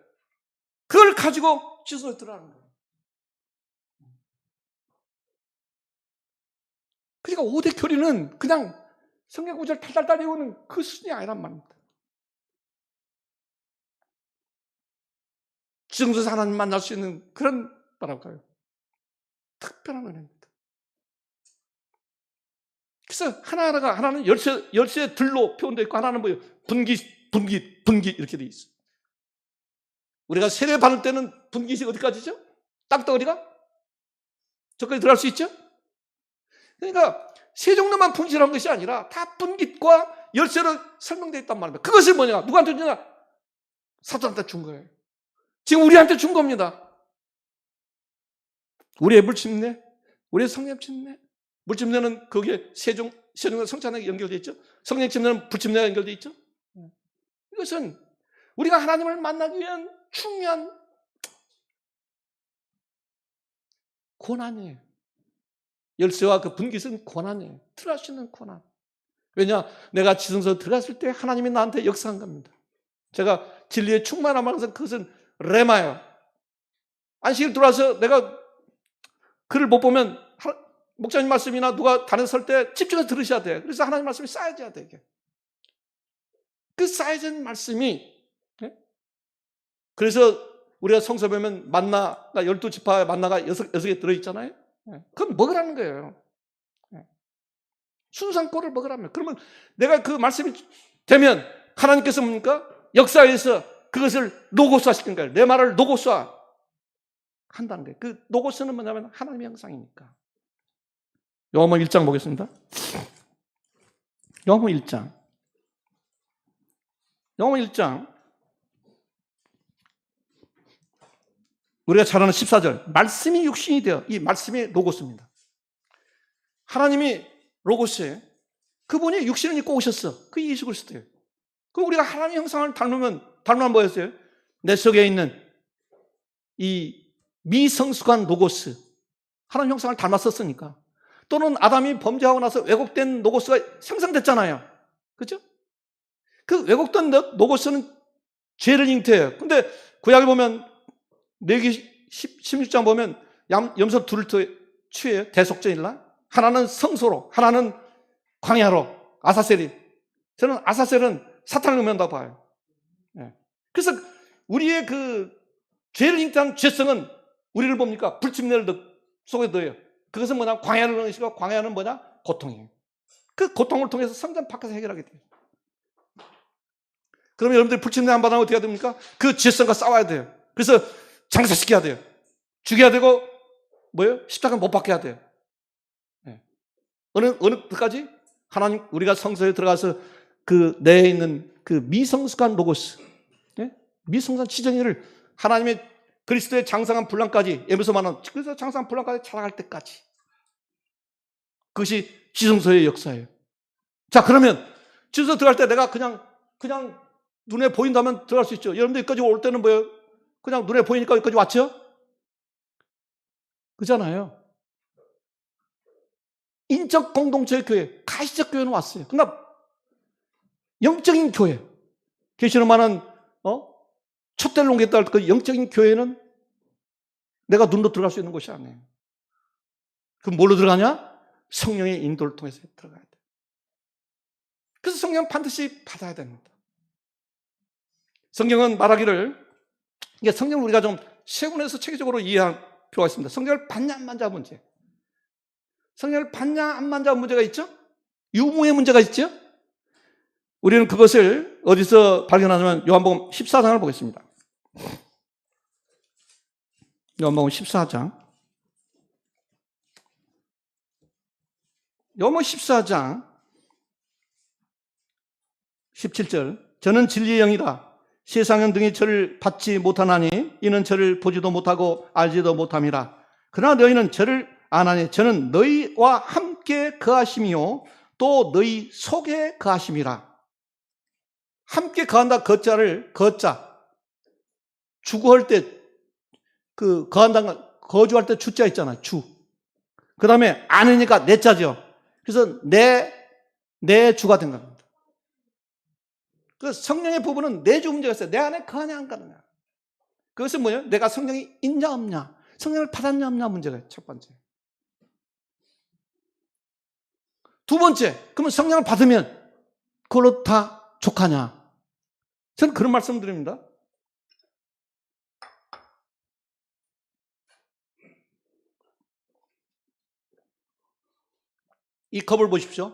그걸 가지고 지성소에 들어가는 거예요. 그러니까 5대 교리는 그냥 성경 구절 탈탈 외우는 그 수준이 아니란 말입니다. 지성소에서 하나님 만날 수 있는 그런 뭐랄까요? 특별한 은혜입니다. 그래서 하나는 열쇠 들로 표현되어 있고 하나는 뭐예요? 분깃 이렇게 되어 있어요. 우리가 세례 받을 때는 분깃이 어디까지죠? 땅덩어리가? 저까지 들어갈 수 있죠? 그러니까 세 종류만 분깃이라는 것이 아니라 다 분깃과 열쇠로 설명되어 있단 말입니다. 그것이 뭐냐? 누구한테 주냐? 사탄한테 준 거예요. 지금 우리한테 준 겁니다. 우리의 물침례, 우리의 성령 침례. 물침례는 거기에 세종과 성찬에 연결되어 있죠. 성령 침례는 불침례가 연결되어 있죠. 이것은 우리가 하나님을 만나기 위한 중요한 고난이에요. 열쇠와 그 분깃은 고난이에요. 들어갈 수 있는 고난. 왜냐? 내가 지성소에 들어갔을 때 하나님이 나한테 역사한 겁니다. 제가 진리에 충만함을 하면서 그것은 레마예요. 안식일 들어와서 내가 글을 못 보면 목사님 말씀이나 누가 다른 설 때 집중해서 들으셔야 돼요. 그래서 하나님 말씀이 쌓여져야 돼요. 그 쌓여진 말씀이, 그래서 우리가 성서 보면 만나가 12지파의 만나가 6개 들어있잖아요. 그건 먹으라는 거예요. 순산꼴을 먹으라면. 그러면 내가 그 말씀이 되면 하나님께서 뭡니까? 역사에서 그것을 로고스화 시킨 거예요. 내 말을 로고스화 한다는 거예요. 그 로고스는 뭐냐면 하나님의 형상이니까. 요한복음 1장 보겠습니다. 요한복음 1장. 요한복음 1장. 우리가 잘 아는 14절. 말씀이 육신이 되어, 이 말씀이 로고스입니다. 하나님이 로고스에 그분이 육신을 입고 오셨어. 그게 예수 그리스도예요. 그럼 우리가 하나님의 형상을 닮으면 뭐였어요? 내 속에 있는 이 미성숙한 로고스, 하나님 형상을 닮았었으니까. 또는 아담이 범죄하고 나서 왜곡된 로고스가 생성됐잖아요. 그렇죠? 그 왜곡된 로고스는 죄를 잉태해요. 근데 구약을 보면 레위기 16장 보면 염소 둘을 취해요. 대속죄일날. 하나는 성소로, 하나는 광야로, 아사셀이. 저는 아사셀은 사탄을 의미한다고 봐요. 그래서 우리의 그 죄를 잉태한 죄성은 우리를 뭡니까? 불침례를 속에 넣어요. 그것은 뭐냐? 광야를 넣는 것이고, 광야는 뭐냐? 고통이에요. 그 고통을 통해서 성전 밖에서 해결하게 돼요. 그러면 여러분들이 불침례 안 받으면 어떻게 해야 됩니까? 그 죄성과 싸워야 돼요. 그래서 장사시켜야 돼요. 죽여야 되고, 뭐예요? 십자가 못 박혀야 돼요. 어느 때까지? 하나님, 우리가 성소에 들어가서 그 내에 있는 그 미성숙한 로고스, 미성숙한 지정의를 하나님의 그리스도의 장성한 분량까지, 에베소 말하는 그래서 장성한 분량까지 자라갈 때까지. 그것이 지성소의 역사예요. 자, 그러면 지성소 들어갈 때 내가 그냥 눈에 보인다면 들어갈 수 있죠. 여러분들 여기까지 올 때는 뭐예요? 그냥 눈에 보이니까 여기까지 왔죠? 그잖아요. 인적 공동체의 교회, 가시적 교회는 왔어요. 그러나 영적인 교회, 계시로 말하는 촛대를 옮겼다 할 그 영적인 교회는 내가 눈으로 들어갈 수 있는 곳이 아니에요. 그럼 뭘로 들어가냐? 성령의 인도를 통해서 들어가야 돼요. 그래서 성령은 반드시 받아야 됩니다. 성경은 말하기를, 이게 성경을 우리가 좀 세분해서 체계적으로 이해할 필요가 있습니다. 성경을 받냐 안 받냐 문제. 성령을 받냐 안 받냐 문제가 있죠? 유무의 문제가 있죠? 우리는 그것을 어디서 발견하냐면 요한복음 14장을 보겠습니다. 요한복음 14장. 요한복음 14장 17절. 저는 진리의 영이라 세상은 등이 저를 받지 못하나니 이는 저를 보지도 못하고 알지도 못함이라. 그러나 너희는 저를 아나니 저는 너희와 함께 거하심이요 또 너희 속에 거하심이라. 함께 거한다 거자 주거할 때 그 거한다 거주할 때 주자 있잖아요. 주. 그다음에 아니니까 내 자죠. 그래서 내 주가 된 겁니다. 그 성령의 부분은 내 주 문제가 있어요. 내 안에 거하냐 안 거하냐. 그것은 뭐예요? 내가 성령이 있냐 없냐, 성령을 받았냐 없냐 문제가 첫 번째. 두 번째, 그러면 성령을 받으면 그걸로 다 족하냐? 저는 그런 말씀 드립니다. 이 컵을 보십시오.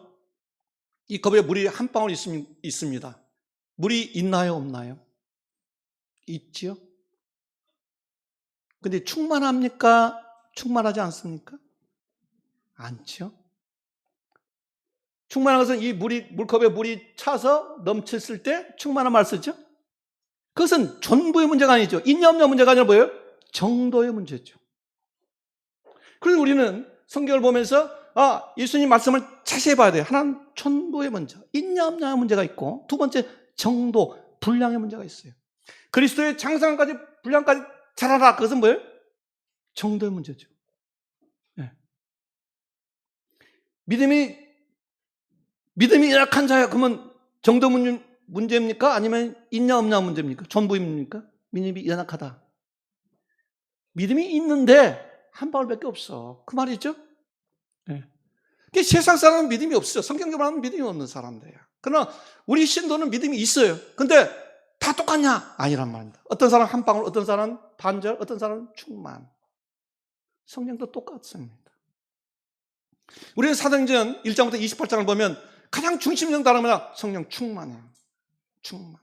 이 컵에 물이 한 방울 있습니다. 물이 있나요 없나요? 있지요. 근데 충만합니까? 충만하지 않습니까? 않죠. 충만한 것은 이 물컵에 물이 차서 넘쳤을 때 충만한 말 쓰죠. 그것은 전부의 문제가 아니죠. 있냐 없냐 문제가 아니라 뭐예요? 정도의 문제죠. 그래서 우리는 성경을 보면서 예수님 말씀을 자세히 봐야 돼요. 하나는 전부의 문제, 있냐 없냐 문제가 있고, 두 번째 정도, 분량의 문제가 있어요. 그리스도의 장성까지 분량까지 자라라. 그것은 뭐예요? 정도의 문제죠. 믿음이 연약한 자야. 그러면 정도 문제입니까? 아니면 있냐 없냐 문제입니까? 전부입니까? 믿음이 연약하다. 믿음이 있는데 한 방울밖에 없어. 그 말이죠? 네. 세상 사람은 믿음이 없어요. 성경적으로 하면 믿음이 없는 사람들이야. 그러나 우리 신도는 믿음이 있어요. 근데 다 똑같냐? 아니란 말입니다. 어떤 사람은 한 방울, 어떤 사람은 반절, 어떤 사람은 충만. 성경도 똑같습니다. 우리는 사도행전 1장부터 28장을 보면 가장 중심적 단어가 성령 충만이에요. 충만.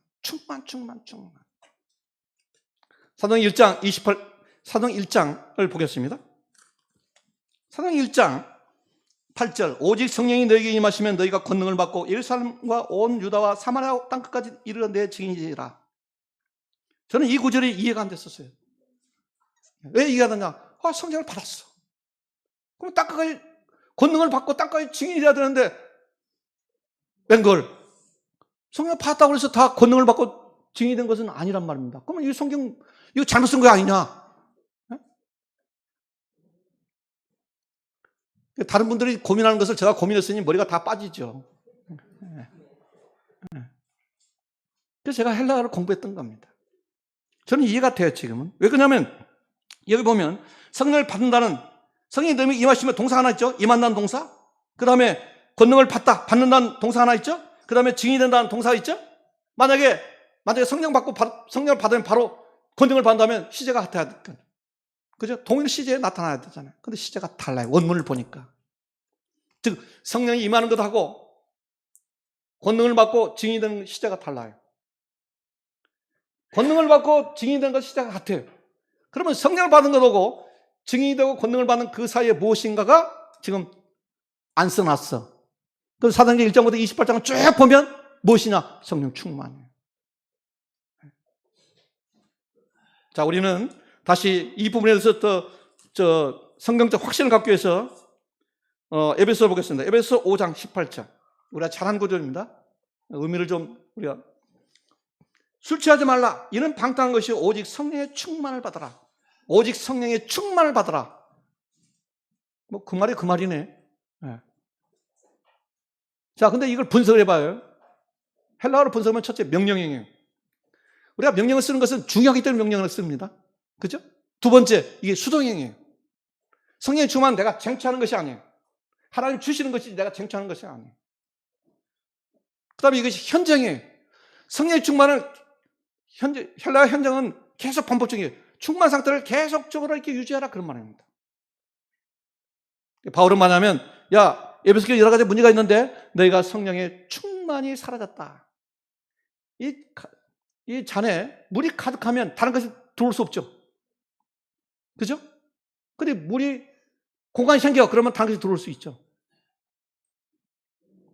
사도행전 1장 28, 사도행전 1장을 보겠습니다. 사도행전 1장 8절, 오직 성령이 너에게 임하시면 너희가 권능을 받고 예루살렘과 온 유다와 사마리아 땅끝까지 이르러 내 증인이라. 저는 이 구절이 이해가 안 됐었어요. 왜 이해가 되냐? 성령을 받았어. 그럼 땅끝까지 권능을 받고 땅끝까지 증인이 돼야 되는데 웬걸? 성령을 받았다고 해서 다 권능을 받고 증인이 된 것은 아니란 말입니다. 그러면 이 성경 이거 잘못 쓴 거 아니냐? 다른 분들이 고민하는 것을 제가 고민했으니 머리가 다 빠지죠. 그래서 제가 헬라어를 공부했던 겁니다. 저는 이해가 돼요, 지금은. 왜 그러냐면 여기 보면 성령을 받는다는, 성령이 너에게 임하시면 동사 하나 있죠. 임한다는 동사. 그 다음에 권능을 받는다는 동사 하나 있죠. 그 다음에 증인이 된다는 동사 있죠. 만약에 성령을 받으면 바로 권능을 받는다면 시제가 같아야 될까요? 그죠? 동일 시제에 나타나야 되잖아요. 근데 시제가 달라요. 원문을 보니까. 즉, 성령이 임하는 것하고 권능을 받고 증인이 되는 시제가 달라요. 권능을 받고 증인이 되는 것 시제가 같아요. 그러면 성령을 받은 것하고 증인이 되고 권능을 받는 그 사이에 무엇인가가 지금 안 써놨어. 그래서 사도행전 1장부터 28장을 쭉 보면 무엇이냐? 성령 충만이에요. 자, 우리는 다시 이 부분에 대해서 성경적 확신을 갖기 위해서 에베소를 보겠습니다. 에베소 5장 18절. 우리가 잘한 구절입니다. 의미를 좀 우리가 술 취하지 말라. 이는 방탕한 것이 오직 성령의 충만을 받아라. 오직 성령의 충만을 받아라. 뭐 그 말이 그 말이네. 네. 자, 근데 이걸 분석을 해봐요. 헬라어로 분석하면 첫째 명령형이에요. 우리가 명령을 쓰는 것은 중요하기 때문에 명령을 씁니다. 그죠? 두 번째, 이게 수동형이에요. 성령의 충만은 내가 쟁취하는 것이 아니에요. 하나님 주시는 것이 내가 쟁취하는 것이 아니에요. 그 다음에 이것이 현장이에요. 성령의 충만은 헬라어 현장은 계속 반복적이에요. 충만 상태를 계속적으로 이렇게 유지하라 그런 말입니다. 바울은 뭐냐면, 야, 에베소 교회 여러 가지 문제가 있는데 너희가 성령의 충만이 사라졌다. 이 잔에 물이 가득하면 다른 것이 들어올 수 없죠. 그죠? 근데 물이 공간이 생겨 그러면 다른 것이 들어올 수 있죠.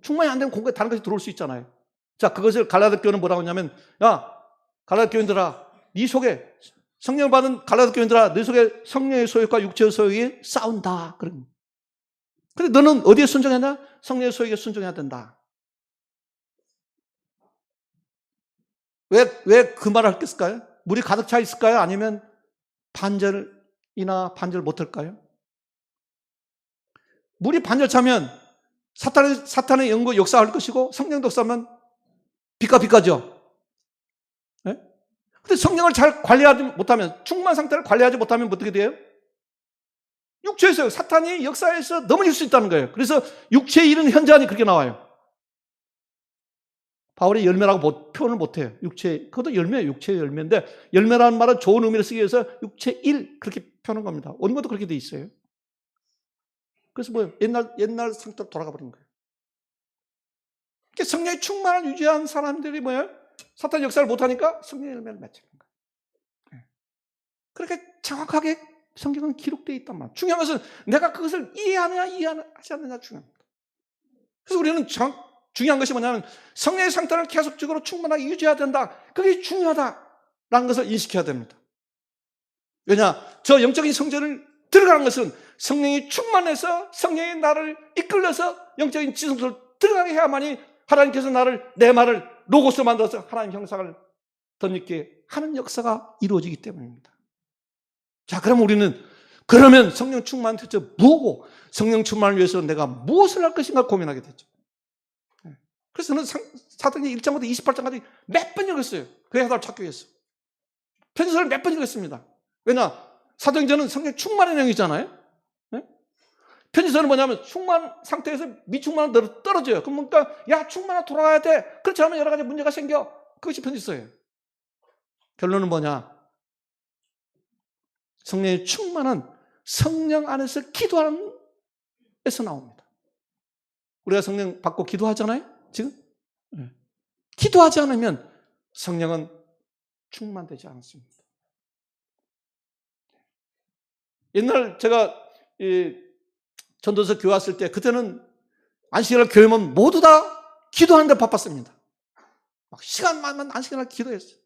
충만이 안 되면 공간에 다른 것이 들어올 수 있잖아요. 자, 그것을 갈라디아 교회는 뭐라고 하냐면, 야, 갈라디아 교인들아, 네 속에 성령을 받은 갈라디아 교인들아, 네 속에 성령의 소욕과 육체의 소욕이 싸운다. 그런. 근데 너는 어디에 순종해야 되나? 성령의 소욕에 순종해야 된다. 왜 그 말을 했을까요? 물이 가득 차 있을까요? 아니면 반절이나 반절 못할까요? 물이 반절 차면 사탄의 영구 역사할 것이고 성령도 역사하면 비까비까죠. 네? 근데 성령을 잘 관리하지 못하면, 충만 상태를 관리하지 못하면 어떻게 돼요? 육체에서 사탄이 역사에서 넘어질 수 있다는 거예요. 그래서 육체의 일은 현저하니 그렇게 나와요. 바울이 열매라고 표현을 못해요. 그것도 열매예요. 육체의 열매인데, 열매라는 말은 좋은 의미를 쓰기 위해서 육체 일 그렇게 표현한 겁니다. 원문도 그렇게 돼 있어요. 그래서 뭐예요? 옛날 상태로 돌아가 버린 거예요. 성령의 충만을 유지한 사람들이 뭐예요? 사탄 역사를 못하니까 성령의 열매를 맺히는 거예요. 그렇게 정확하게 성경은 기록되어 있단 말이에요. 중요한 것은 내가 그것을 이해하느냐 이해하지 않느냐 중요합니다. 그래서 우리는 중요한 것이 뭐냐면 성령의 상태를 계속적으로 충만하게 유지해야 된다. 그게 중요하다라는 것을 인식해야 됩니다. 왜냐? 저 영적인 성전을 들어가는 것은 성령이 충만해서 성령이 나를 이끌려서 영적인 지성소를 들어가게 해야만이 하나님께서 내 말을 로고스로 만들어서 하나님 형상을 덧입게 하는 역사가 이루어지기 때문입니다. 자, 그러면 성령 충만 대체 뭐고 성령 충만을 위해서 내가 무엇을 할 것인가 고민하게 되죠. 그래서 저는 사도행전 1장부터 28장까지 몇 번 읽었어요. 그 해답을 찾기 위해서. 편지서를 몇 번 읽었습니다. 왜냐? 사도행전은 성경 충만의 내용이잖아요. 네? 편지서는 뭐냐면 충만 상태에서 미충만으로 떨어져요. 그러니까 야 충만하 돌아가야 돼. 그렇지 않으면 여러 가지 문제가 생겨. 그것이 편지서예요. 결론은 뭐냐? 성령의 충만은 성령 안에서 기도하는 에서 나옵니다. 우리가 성령 받고 기도하잖아요. 지금 기도하지 않으면 성령은 충만되지 않습니다. 옛날 제가 전도서 교회 왔을 때 그때는 안식일날 교회면 모두 다 기도하는 데 바빴습니다. 막 시간만 안식일날 기도했어요.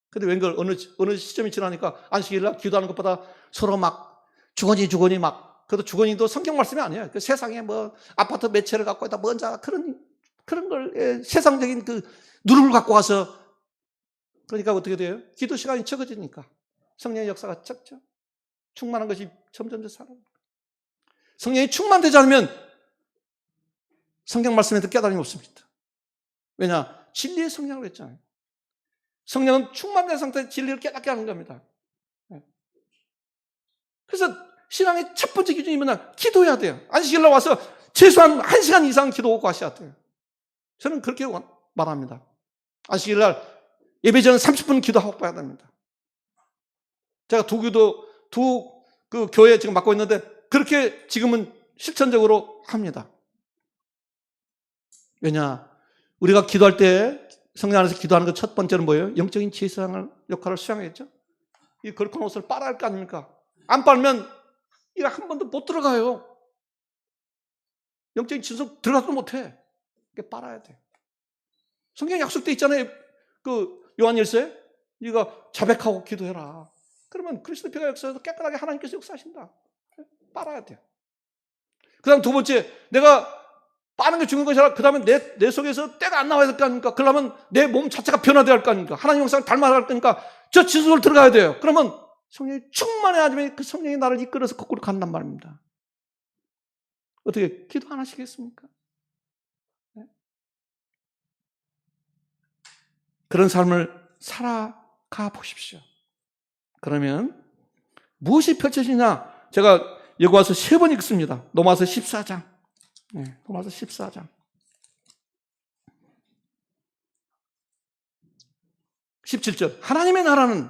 근데 웬걸 어느 시점이 지나니까 안식일날 기도하는 것보다 서로 막 주거니 막 그래도 주거니도 성경 말씀이 아니에요. 그 세상에 뭐 아파트 몇 채를 갖고 있다 뭔자 그런 걸 세상적인 그 누룩을 갖고 와서 그러니까 어떻게 돼요? 기도 시간이 적어지니까 성령의 역사가 적죠. 충만한 것이 점점 더 살아요. 성령이 충만되지 않으면 성경 말씀에도 깨달음이 없습니다. 왜냐? 진리의 성령을 했잖아요. 성령은 충만된 상태에서 진리를 깨닫게 하는 겁니다. 그래서 신앙의 첫 번째 기준이 뭐냐? 기도해야 돼요. 안식일날 와서 최소한 1시간 이상 기도하고 가셔야 돼요. 저는 그렇게 말합니다. 안식일날 예배 전 30분 기도하고 가야 됩니다. 제가 두 교회 지금 맡고 있는데 그렇게 지금은 실천적으로 합니다. 왜냐? 우리가 기도할 때 성령 안에서 기도하는 것 첫 번째는 뭐예요? 영적인 지혜상을 역할을 수행하겠죠? 이 거룩한 옷을 빨아야 할 거 아닙니까? 안 빨면 이거 한 번도 못 들어가요. 영적인 진속 들어가도 못해. 이게 빨아야 돼. 성경에 약속돼 있잖아요. 그 요한일서에 네가 자백하고 기도해라. 그러면 그리스도 피가 역사해서 깨끗하게 하나님께서 역사하신다. 빨아야 돼. 그 다음 두 번째, 내가 빠는 게 중요한 것이 아니라 그 다음에 내 속에서 때가 안 나와야 될 거 아닙니까? 그러면 내 몸 자체가 변화되어야 할 거 아닙니까? 하나님 영상을 닮아야 할 거니까 저 진속을 들어가야 돼요. 그러면 성령이 충만해야 하면 그 성령이 나를 이끌어서 거꾸로 간단 말입니다. 어떻게 기도 안 하시겠습니까? 네? 그런 삶을 살아가 보십시오. 그러면 무엇이 펼쳐지냐? 제가 여기 와서 3번 읽습니다. 로마서 14장. 네, 로마서 14장. 17절. 하나님의 나라는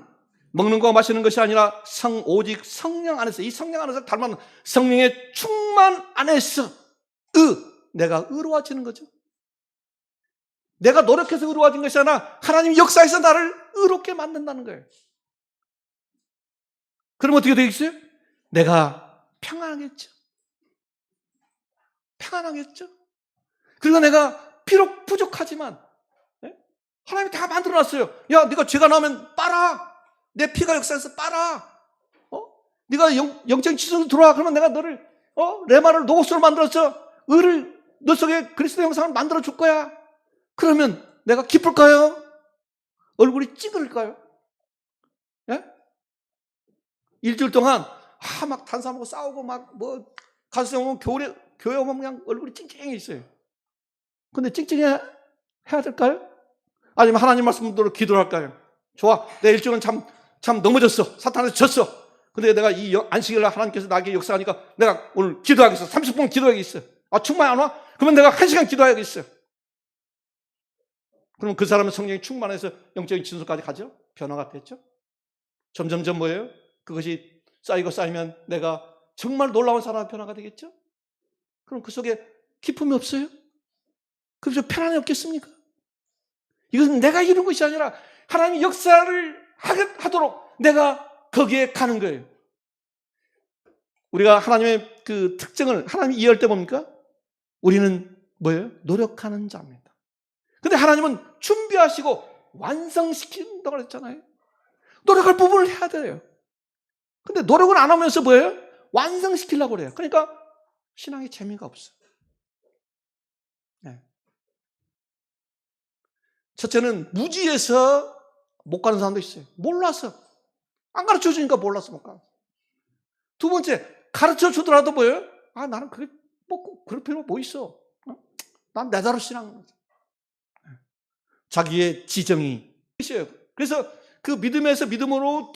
먹는 거 마시는 것이 아니라 오직 성령 안에서, 이 성령 안에서 닮은 성령의 충만 안에서 내가 의로워지는 거죠. 내가 노력해서 의로워진 것이 아니라 하나님 역사에서 나를 의롭게 만든다는 거예요. 그럼 어떻게 되겠어요? 내가 평안하겠죠. 평안하겠죠. 그리고 내가 비록 부족하지만 하나님이 다 만들어놨어요. 야, 네가 죄가 나오면 빨아. 내 피가 역사에서 빨아. 네가 영적인 지성으로 들어와. 그러면 내가 너를 레마를 노고스로 만들어서 의를 너 속에 그리스도 형상을 만들어 줄 거야. 그러면 내가 기쁠까요? 얼굴이 찌그릴까요? 예? 일주일 동안 막 탄사하고 싸우고 막 뭐 가수생 오면 교회 오면 그냥 얼굴이 찡찡해 있어요. 근데 찡찡해 해야 될까요? 아니면 하나님 말씀대로 기도를 할까요? 좋아, 내 일주일은 참 넘어졌어. 사탄한테 졌어. 근데 내가 이 안식일날 하나님께서 나에게 역사하니까 내가 오늘 기도하겠어. 30분 기도하겠어. 충만 안 와? 그러면 내가 1시간 기도하겠어. 그럼 그 사람은 성령이 충만해서 영적인 진수까지 가죠? 변화가 됐죠? 점점점 뭐예요? 그것이 쌓이면 내가 정말 놀라운 사람의 변화가 되겠죠? 그럼 그 속에 기쁨이 없어요? 그래서 편안이 없겠습니까? 이것은 내가 이룬 것이 아니라 하나님이 역사를 하도록 내가 거기에 가는 거예요. 우리가 하나님의 그 특징을 하나님이 이해할 때 뭡니까? 우리는 뭐예요? 노력하는 자입니다. 근데 하나님은 준비하시고 완성시킨다고 했잖아요. 노력할 부분을 해야 돼요. 근데 노력을 안 하면서 뭐예요? 완성시키려고 그래요. 그러니까 신앙에 재미가 없어요. 네. 첫째는 무지해서 못 가는 사람도 있어요. 몰라서. 안 가르쳐 주니까 몰라서 못 가. 두 번째, 가르쳐 주더라도 뭐예요? 나는 그게 뭐 그럴 필요가 뭐 있어. 난 내다로 신앙. 자기의 지정이. 그래서 그 믿음에서 믿음으로